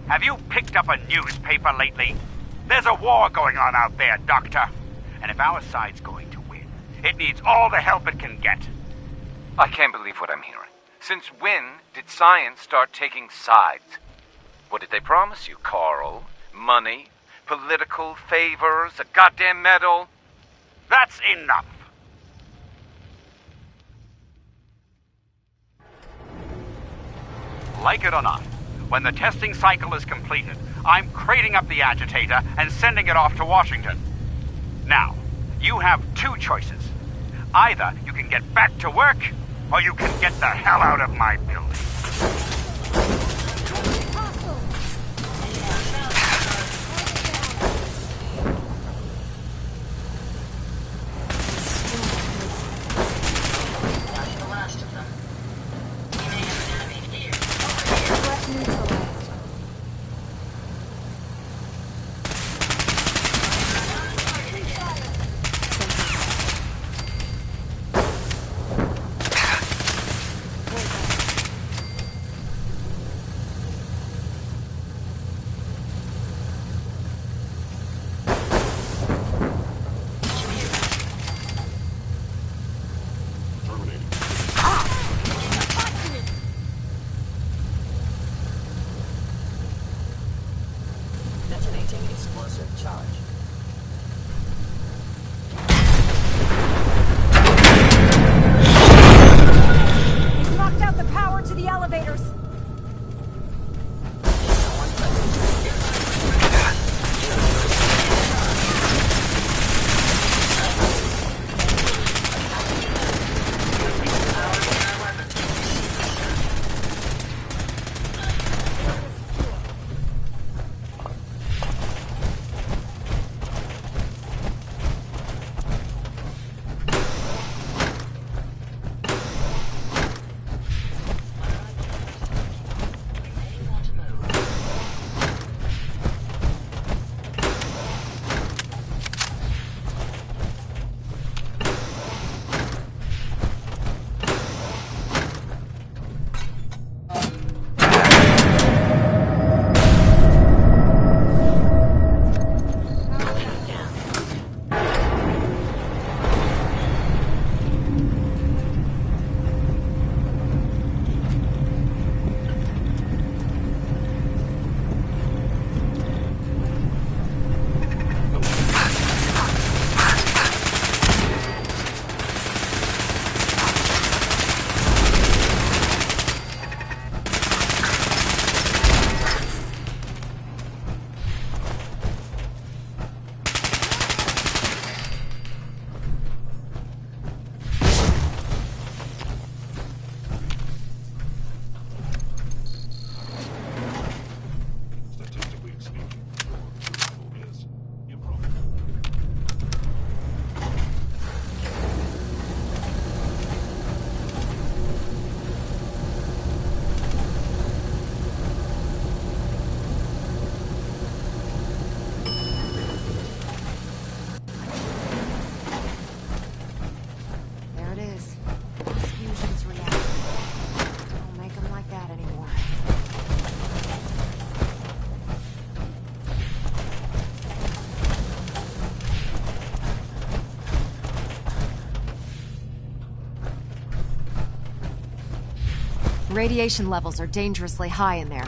Have you picked up a newspaper lately? There's a war going on out there, Doctor. And if our side's going to win, it needs all the help it can get. I can't believe what I'm hearing. Since when did science start taking sides? What did they promise you, Carl? Money? Political favors? A goddamn medal? That's enough. Like it or not, when the testing cycle is completed, I'm crating up the agitator and sending it off to Washington. Now, you have two choices. Either you can get back to work, or you can get the hell out of my building. That's the last of them. We may have an enemy here. Over here. Neutralized. explosive charge. He's knocked out the power to the elevators. Radiation levels are dangerously high in there.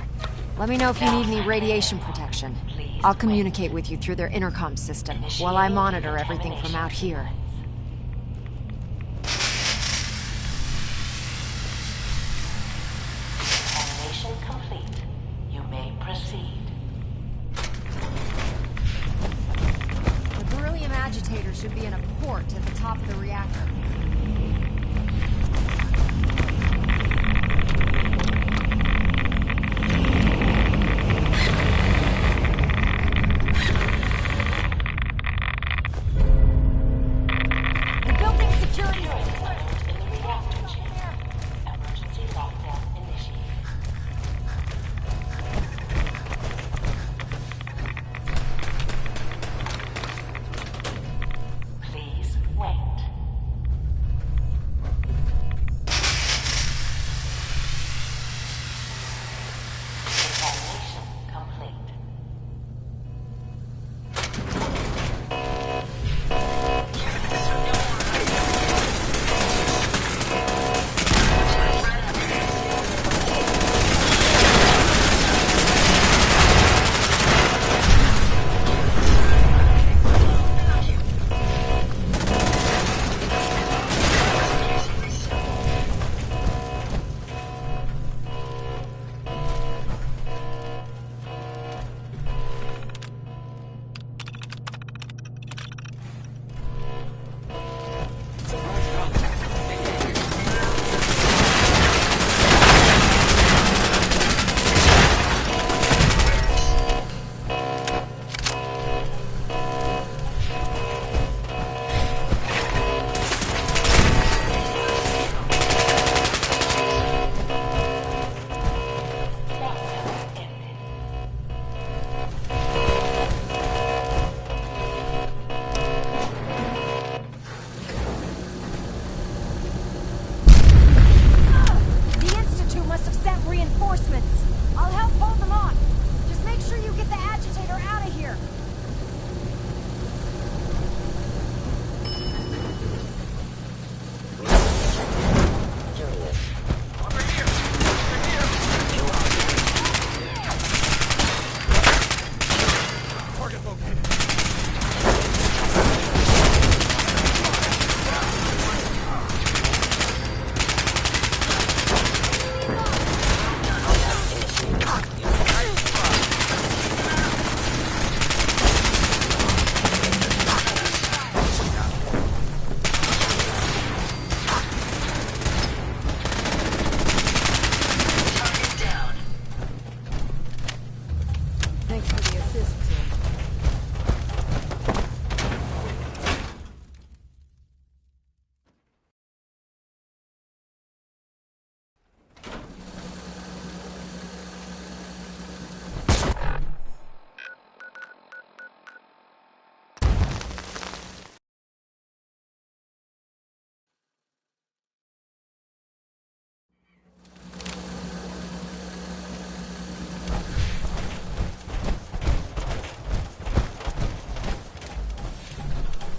Let me know if you need any radiation protection. I'll communicate with you through their intercom system while I monitor everything from out here. Examination complete. You may proceed. The beryllium agitator should be in a port at the top of the reactor. Thanks for the assist, Tim.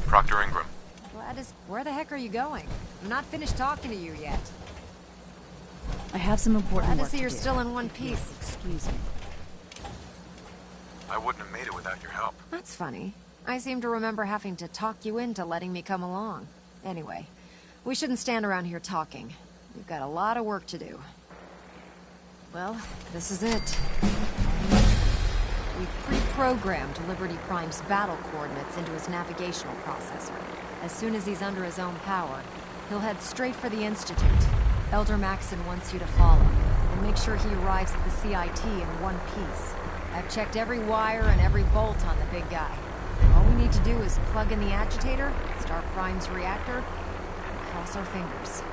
Proctor Ingram. Gladys, where the heck are you going? I'm not finished talking to you yet. I have some important Glad work to see to you're do. still in one piece. Excuse me. I wouldn't have made it without your help. That's funny. I seem to remember having to talk you into letting me come along. Anyway, we shouldn't stand around here talking. We've got a lot of work to do. Well, this is it. We've pre-programmed Liberty Prime's battle coordinates into his navigational processor. As soon as he's under his own power, he'll head straight for the Institute. Elder Maxon wants you to follow, and make sure he arrives at the CIT in one piece. I've checked every wire and every bolt on the big guy. All we need to do is plug in the agitator, start Prime's reactor, and cross our fingers.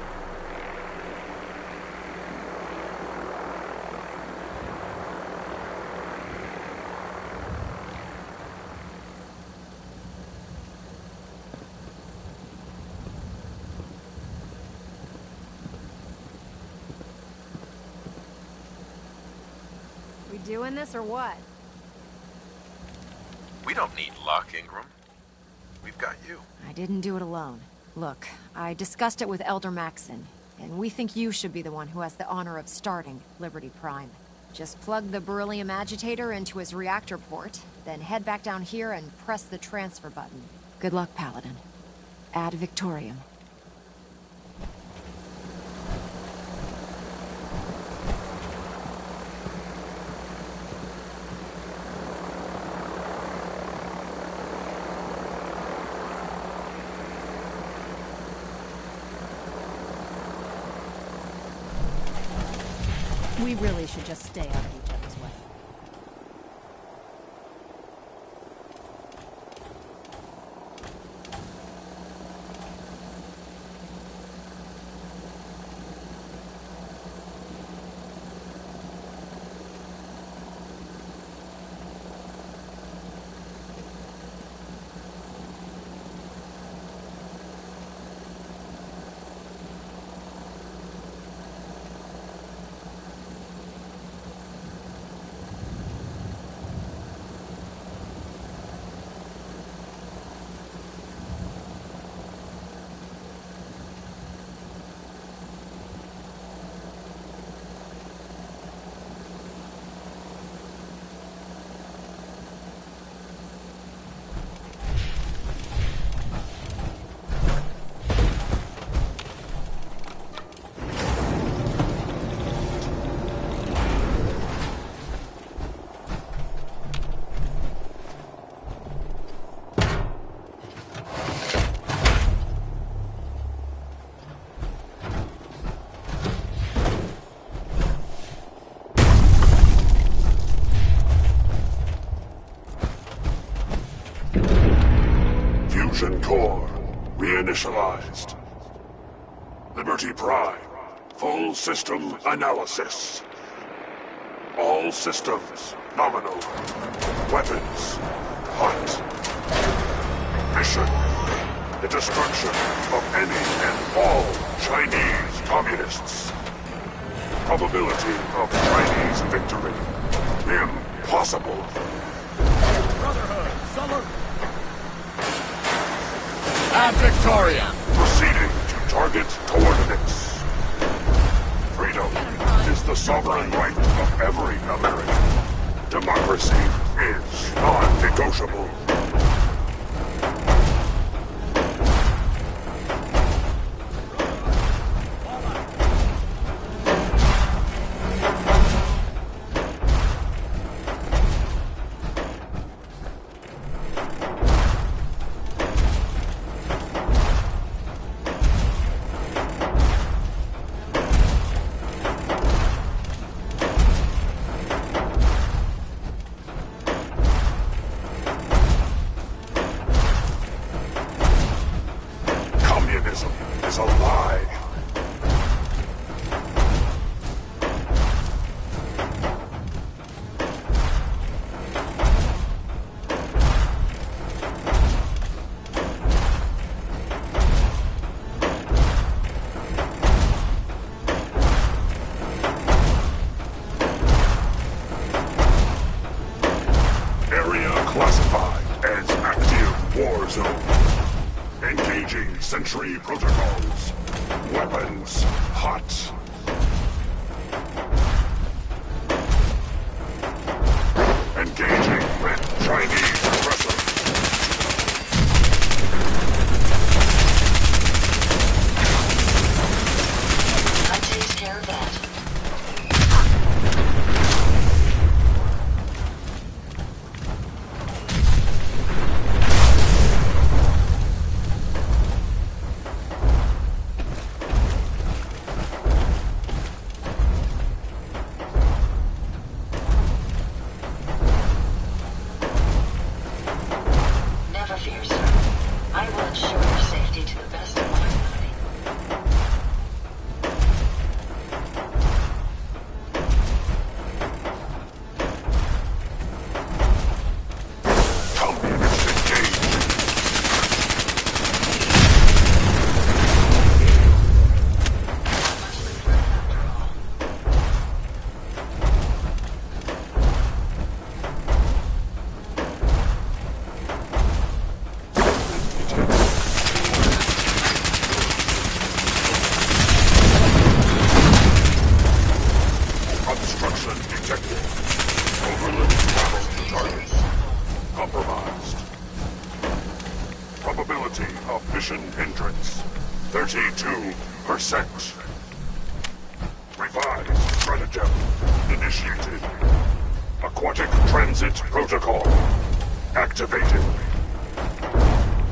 We doing this or what? We don't need luck, Ingram. We've got you. I didn't do it alone. Look, I discussed it with Elder Maxon, and we think you should be the one who has the honor of starting Liberty Prime. Just plug the beryllium agitator into his reactor port, then head back down here and press the transfer button. Good luck, Paladin. Ad Victoriam. We really should just stay out of each other's way. Fusion core reinitialized. Liberty Prime, full system analysis. All systems nominal. Weapons hot. Mission: the destruction of any and all Chinese communists. Probability of Chinese victory: impossible. Brotherhood, salute! Ad Victoriam! Proceeding to target coordinates. Freedom is the sovereign right of every American. Democracy is non-negotiable. Communism is a lie. Area classified as active war zone. Engaging sentry protocols. Weapons hot. Engaging red Chinese aggressor. That takes care of that. Never fear, sir. I will ensure your safety to the best of my ability. Communists engaged. Obstruction detected. Overland travel to target. Compromised. Probability of mission hindrance. 32%. Revised stratagem initiated. Aquatic transit protocol activated.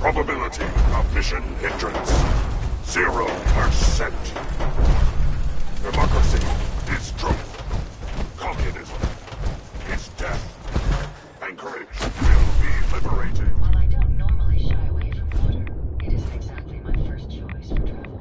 Probability of mission hindrance. 0%. Democracy is truth. Communism is death. Anchorage will be liberated. While I don't normally shy away from water, it isn't exactly my first choice for travel.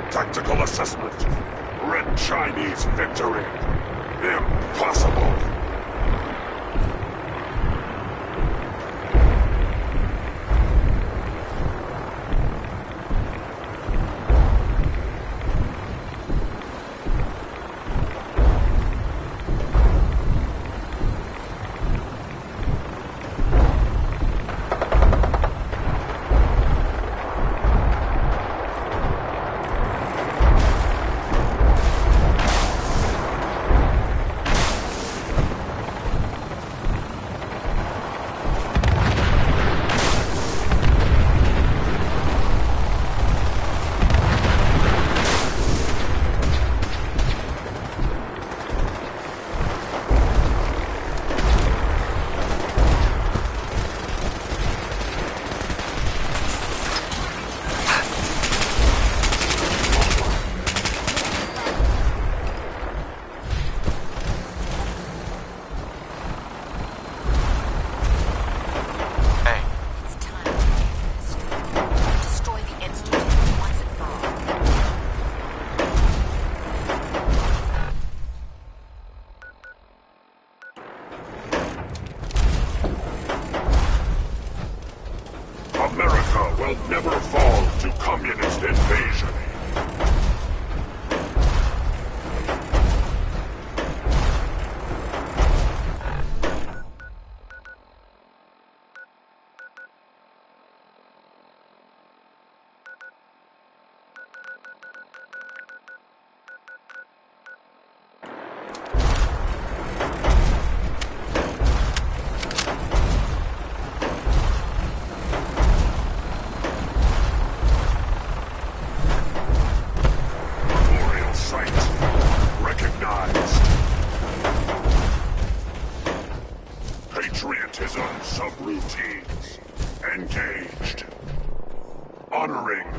Tactical assessment. Red Chinese victory. Impossible.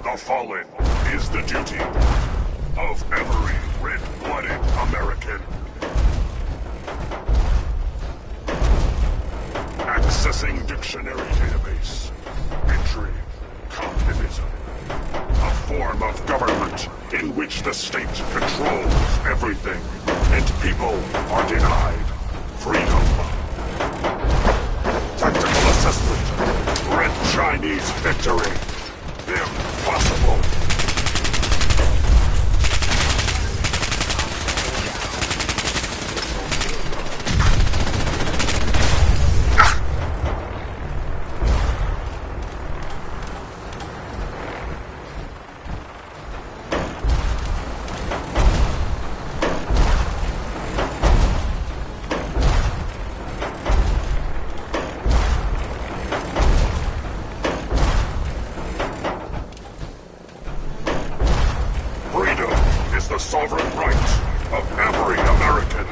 the fallen is the duty of every red-blooded American. Accessing dictionary database. Entry: communism. A form of government in which the state controls everything and people are denied freedom. Tactical assessment. Red Chinese victory. Impossible. The sovereign right of every American.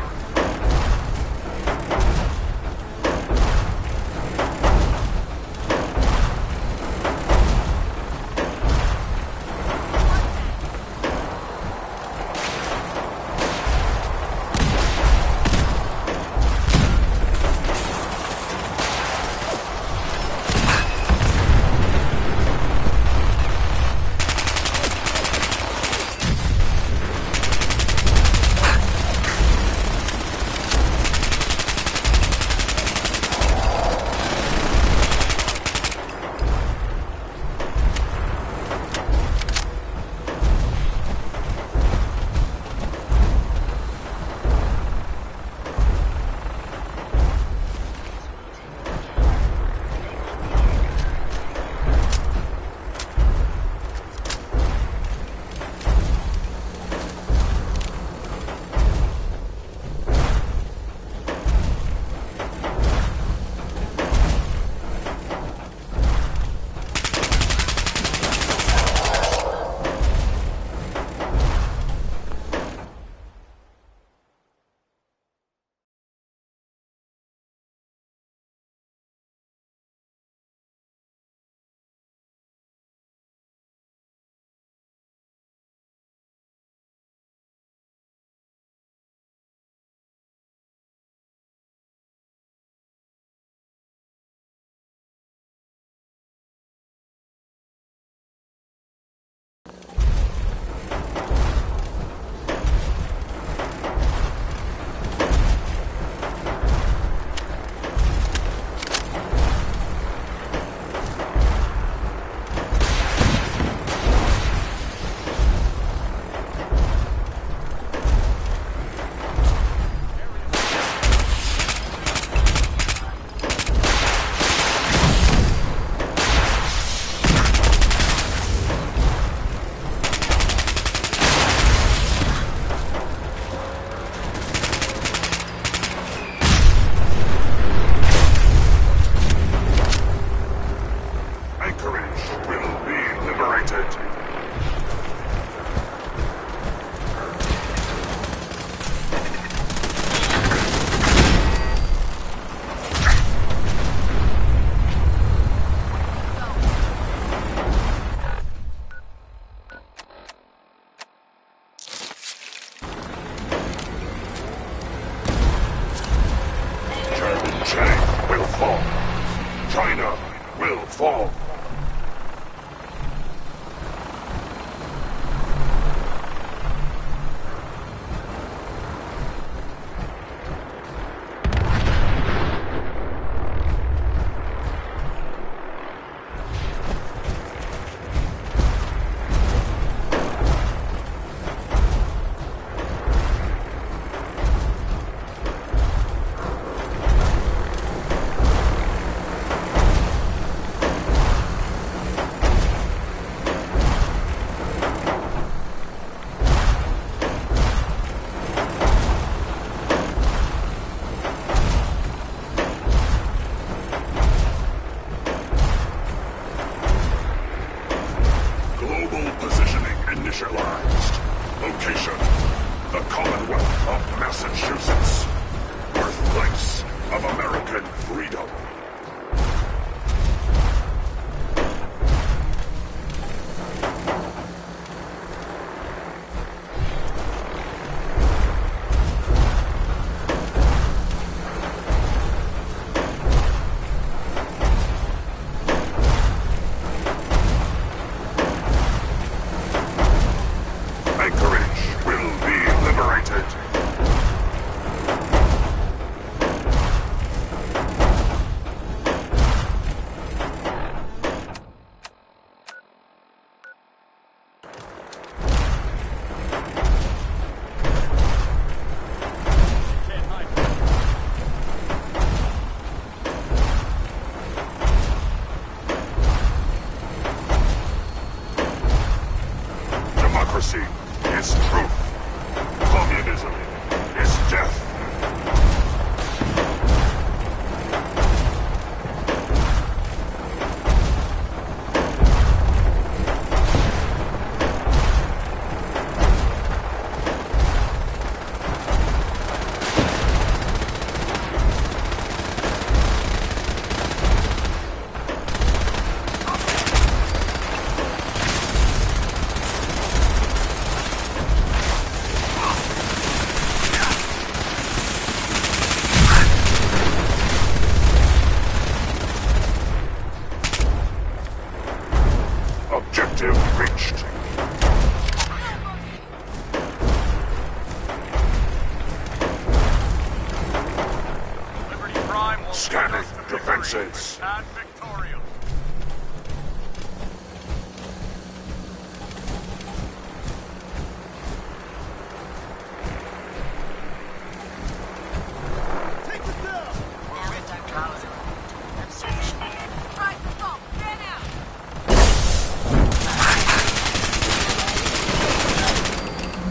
China will fall. Initialized. Location: the Commonwealth of Massachusetts. Birthplace of American freedom. democracy is truth. Communism is death. Objective reached. Liberty Prime will Scanning defenses. and victorious. Take it down! Now that Dr. Rosen, I'm certain. Right, assault, stand out!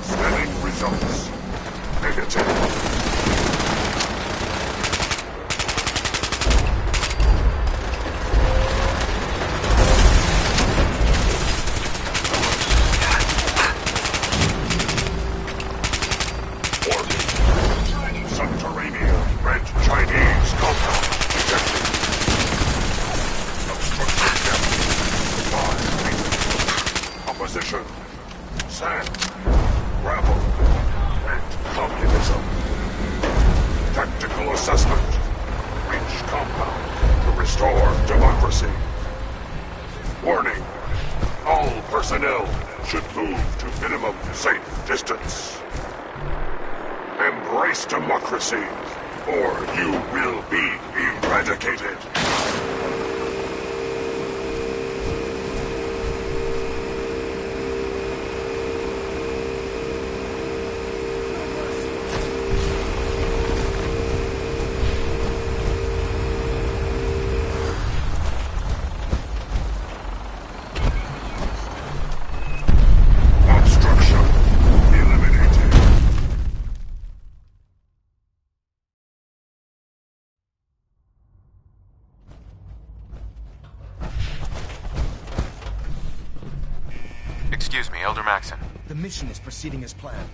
Scanning results. Negative. Warning. Subterranean Red Chinese compound detected. Obstruction depth 5 meters. Opposition. Sand. Gravel. And communism. Tactical assessment. Reach compound to restore democracy. Warning. All personnel should move to minimum safe distance. Embrace democracy, or you will be eradicated. Obstruction eliminated. Excuse me, Elder Maxon. The mission is proceeding as planned.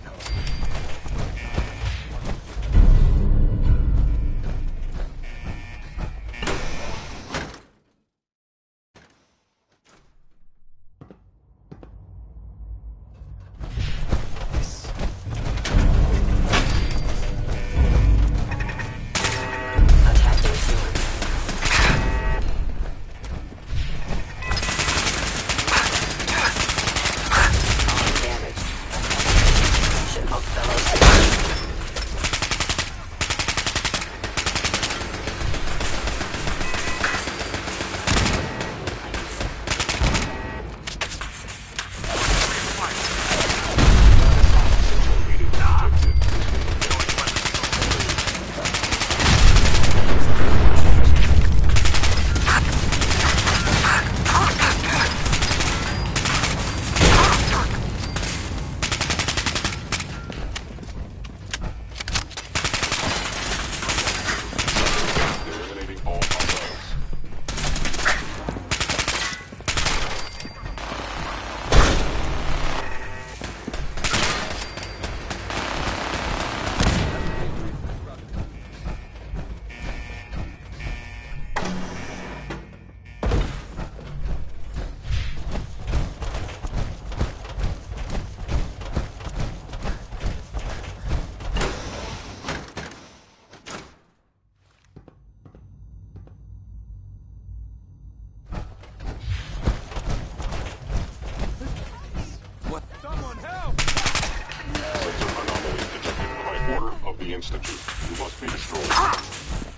the Institute. You must be destroyed.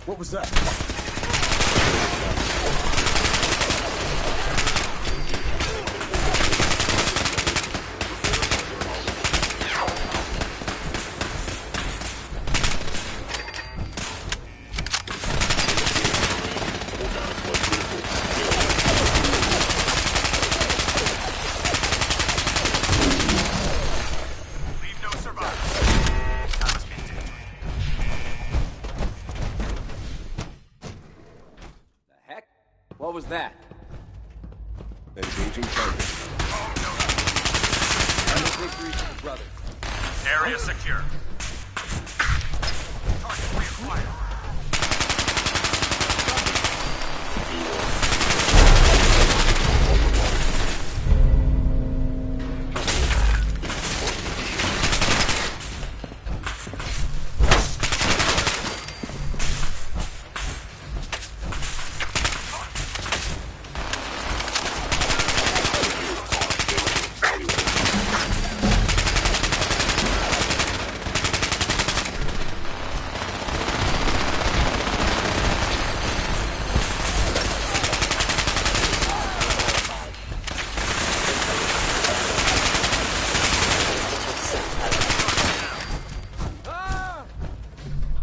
What was that? What was that? Engaging target. Victory to the brothers. Area secure. Target reacquired.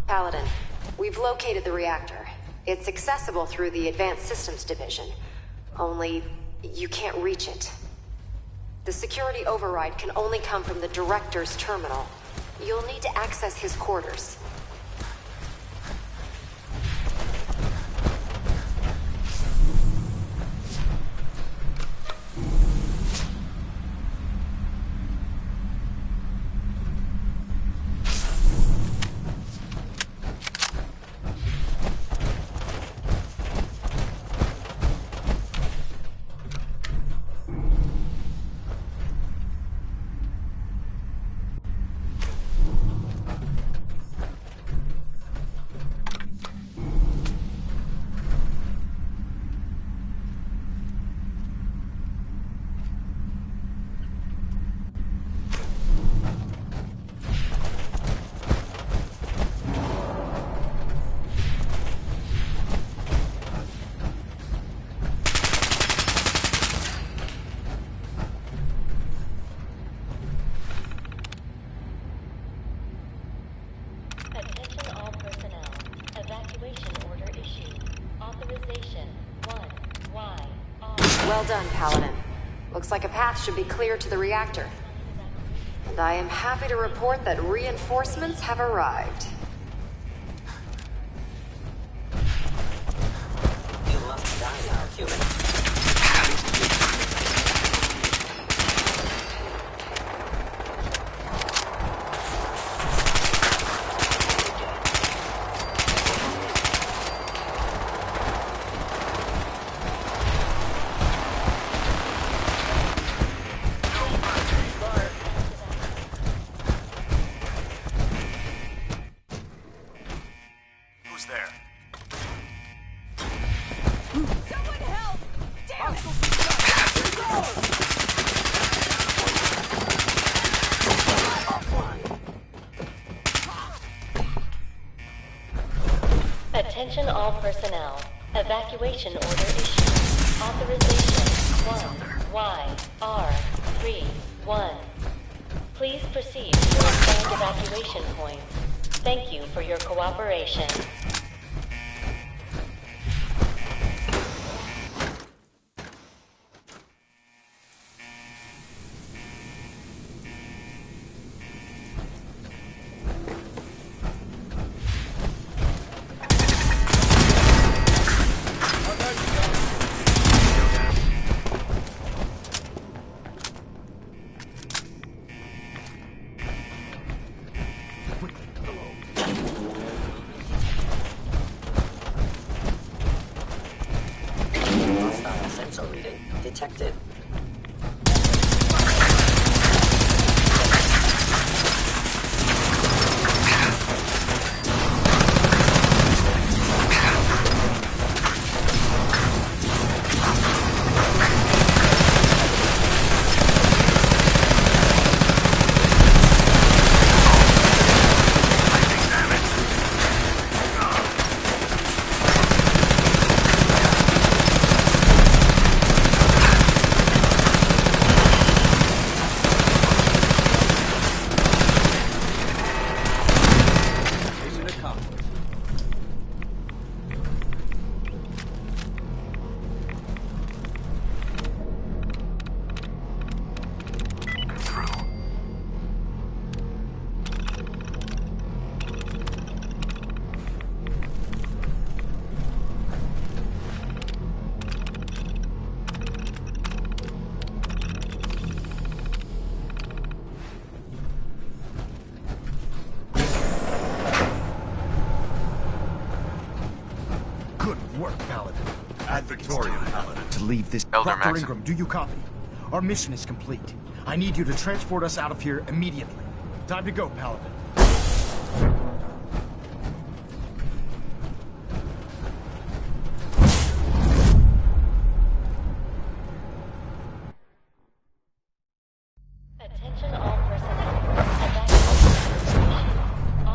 Paladin, we've located the reactor. It's accessible through the Advanced Systems Division. Only, you can't reach it. The security override can only come from the Director's terminal. You'll need to access his quarters. Well done, Paladin. Looks like a path should be clear to the reactor. And I am happy to report that reinforcements have arrived. You must die now, human. Attention all personnel. Evacuation order issued. Authorization 1YR31. Please proceed to your assigned evacuation points. Thank you for your cooperation. Sensor reading detected. leave this... Elder Dr. Maxon. Ingram, do you copy? Our mission is complete. I need you to transport us out of here immediately. Time to go, Paladin. Attention all personnel.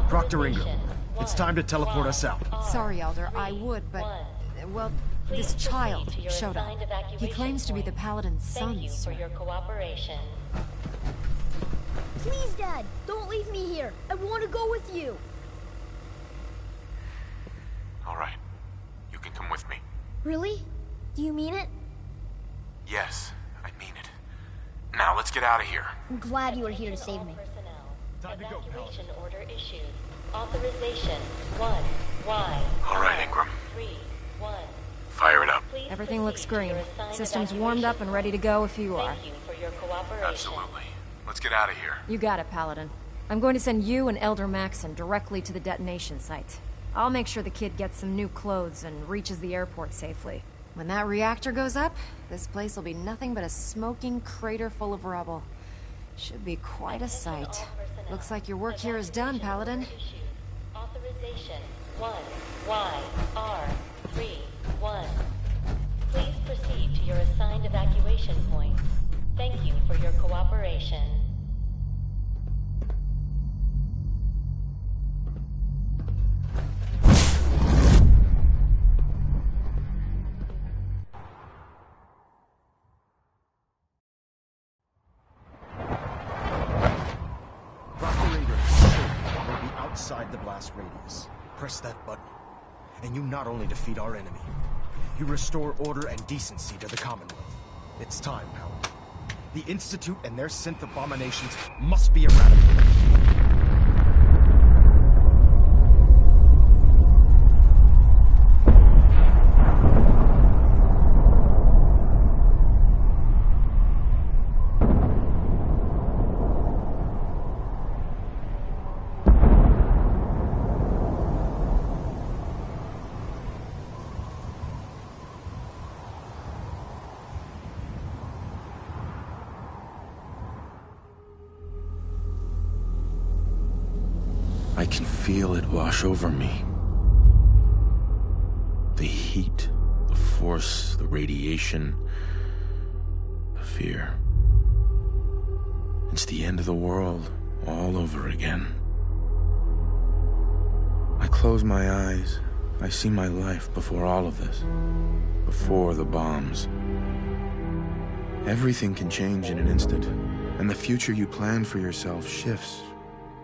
Dr. Ingram, it's time to teleport us out. Sorry, Elder, I would, but... Well, this child showed up. He claims to be the Paladin's son, Thank you for your cooperation. Please, Dad, don't leave me here. I want to go with you. All right. You can come with me. Really? Do you mean it? Yes, I mean it. Now let's get out of here. I'm glad you are here to save me. Time to go, Evacuation order issued. Authorization 1Y. All right, Ingram. 3-1. Fire it up. Everything looks green. System's warmed up and ready to go if you are. Thank you for your cooperation. Absolutely. Let's get out of here. You got it, Paladin. I'm going to send you and Elder Maxon directly to the detonation site. I'll make sure the kid gets some new clothes and reaches the airport safely. When that reactor goes up, this place will be nothing but a smoking crater full of rubble. Should be quite a sight. Looks like your work here is done, Paladin. Authorization 1YR31. Please proceed to your assigned evacuation point. Thank you for your cooperation. Dr. Ingram, we'll be outside the blast radius. Press that button, and you not only defeat our enemy, you restore order and decency to the Commonwealth. It's time, Paladin. The Institute and their synth abominations must be eradicated. I can feel it wash over me. The heat, the force, the radiation, the fear. It's the end of the world all over again. I close my eyes. I see my life before all of this. Before the bombs. Everything can change in an instant, and the future you plan for yourself shifts,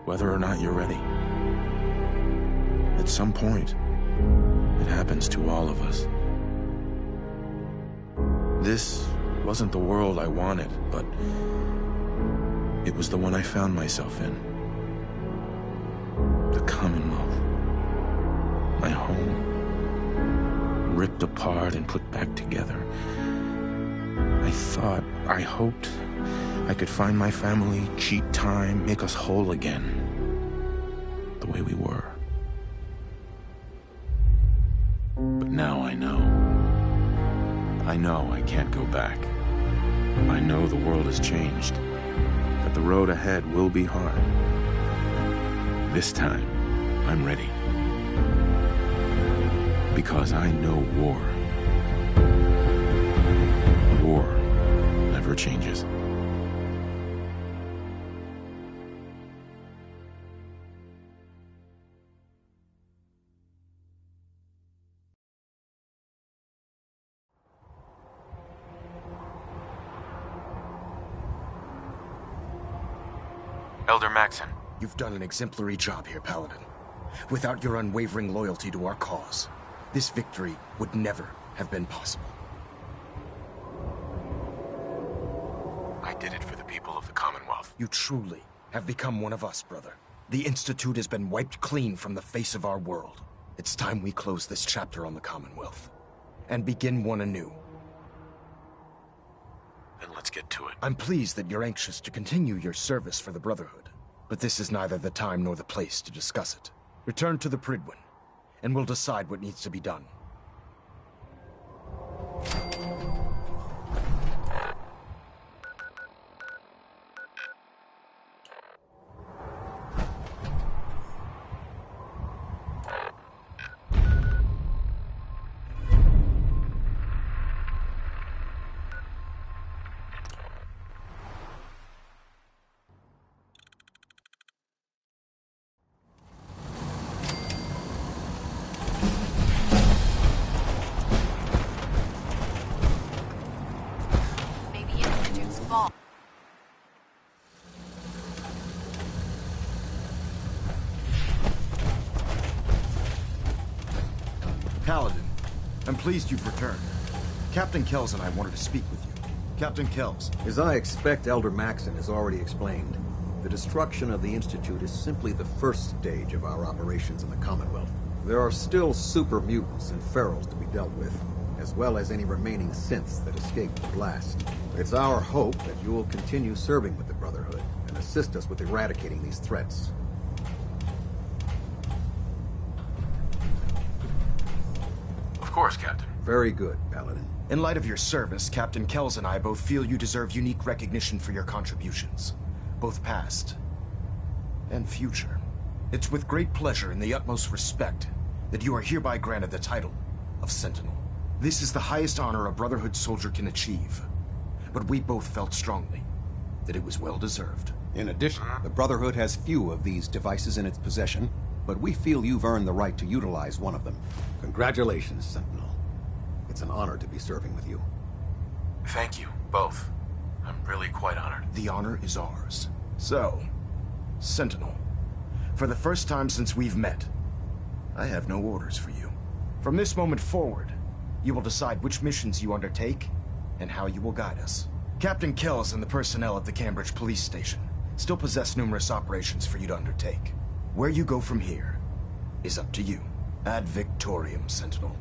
whether or not you're ready. At some point, it happens to all of us. This wasn't the world I wanted, but it was the one I found myself in. The Commonwealth. My home. Ripped apart and put back together. I hoped I could find my family, cheat time, make us whole again. The way we were. But now I know. I know I can't go back. I know the world has changed. That the road ahead will be hard. This time, I'm ready. Because I know war. War never changes. Elder Maxon. You've done an exemplary job here, Paladin. Without your unwavering loyalty to our cause, this victory would never have been possible. I did it for the people of the Commonwealth. You truly have become one of us, brother. The Institute has been wiped clean from the face of our world. It's time we close this chapter on the Commonwealth and begin one anew. Then let's get to it. I'm pleased that you're anxious to continue your service for the Brotherhood, but this is neither the time nor the place to discuss it. Return to the Pridwin, and we'll decide what needs to be done. Paladin, I'm pleased you've returned. Captain Kells and I wanted to speak with you. Captain Kells. As I expect Elder Maxon has already explained, the destruction of the Institute is simply the first stage of our operations in the Commonwealth. There are still super mutants and ferals to be dealt with, as well as any remaining synths that escaped the blast. It's our hope that you will continue serving with the Brotherhood and assist us with eradicating these threats. Of course, Captain. Very good, Paladin. In light of your service, Captain Kells and I both feel you deserve unique recognition for your contributions, both past and future. It's with great pleasure and the utmost respect that you are hereby granted the title of Sentinel. This is the highest honor a Brotherhood soldier can achieve, but we both felt strongly that it was well-deserved. In addition, the Brotherhood has few of these devices in its possession, but we feel you've earned the right to utilize one of them. Congratulations, Sentinel. It's an honor to be serving with you. Thank you, both. I'm really quite honored. The honor is ours. So, Sentinel, for the first time since we've met, I have no orders for you. From this moment forward, you will decide which missions you undertake and how you will guide us. Captain Kells and the personnel at the Cambridge Police Station still possess numerous operations for you to undertake. Where you go from here is up to you. Ad Victoriam, Sentinel.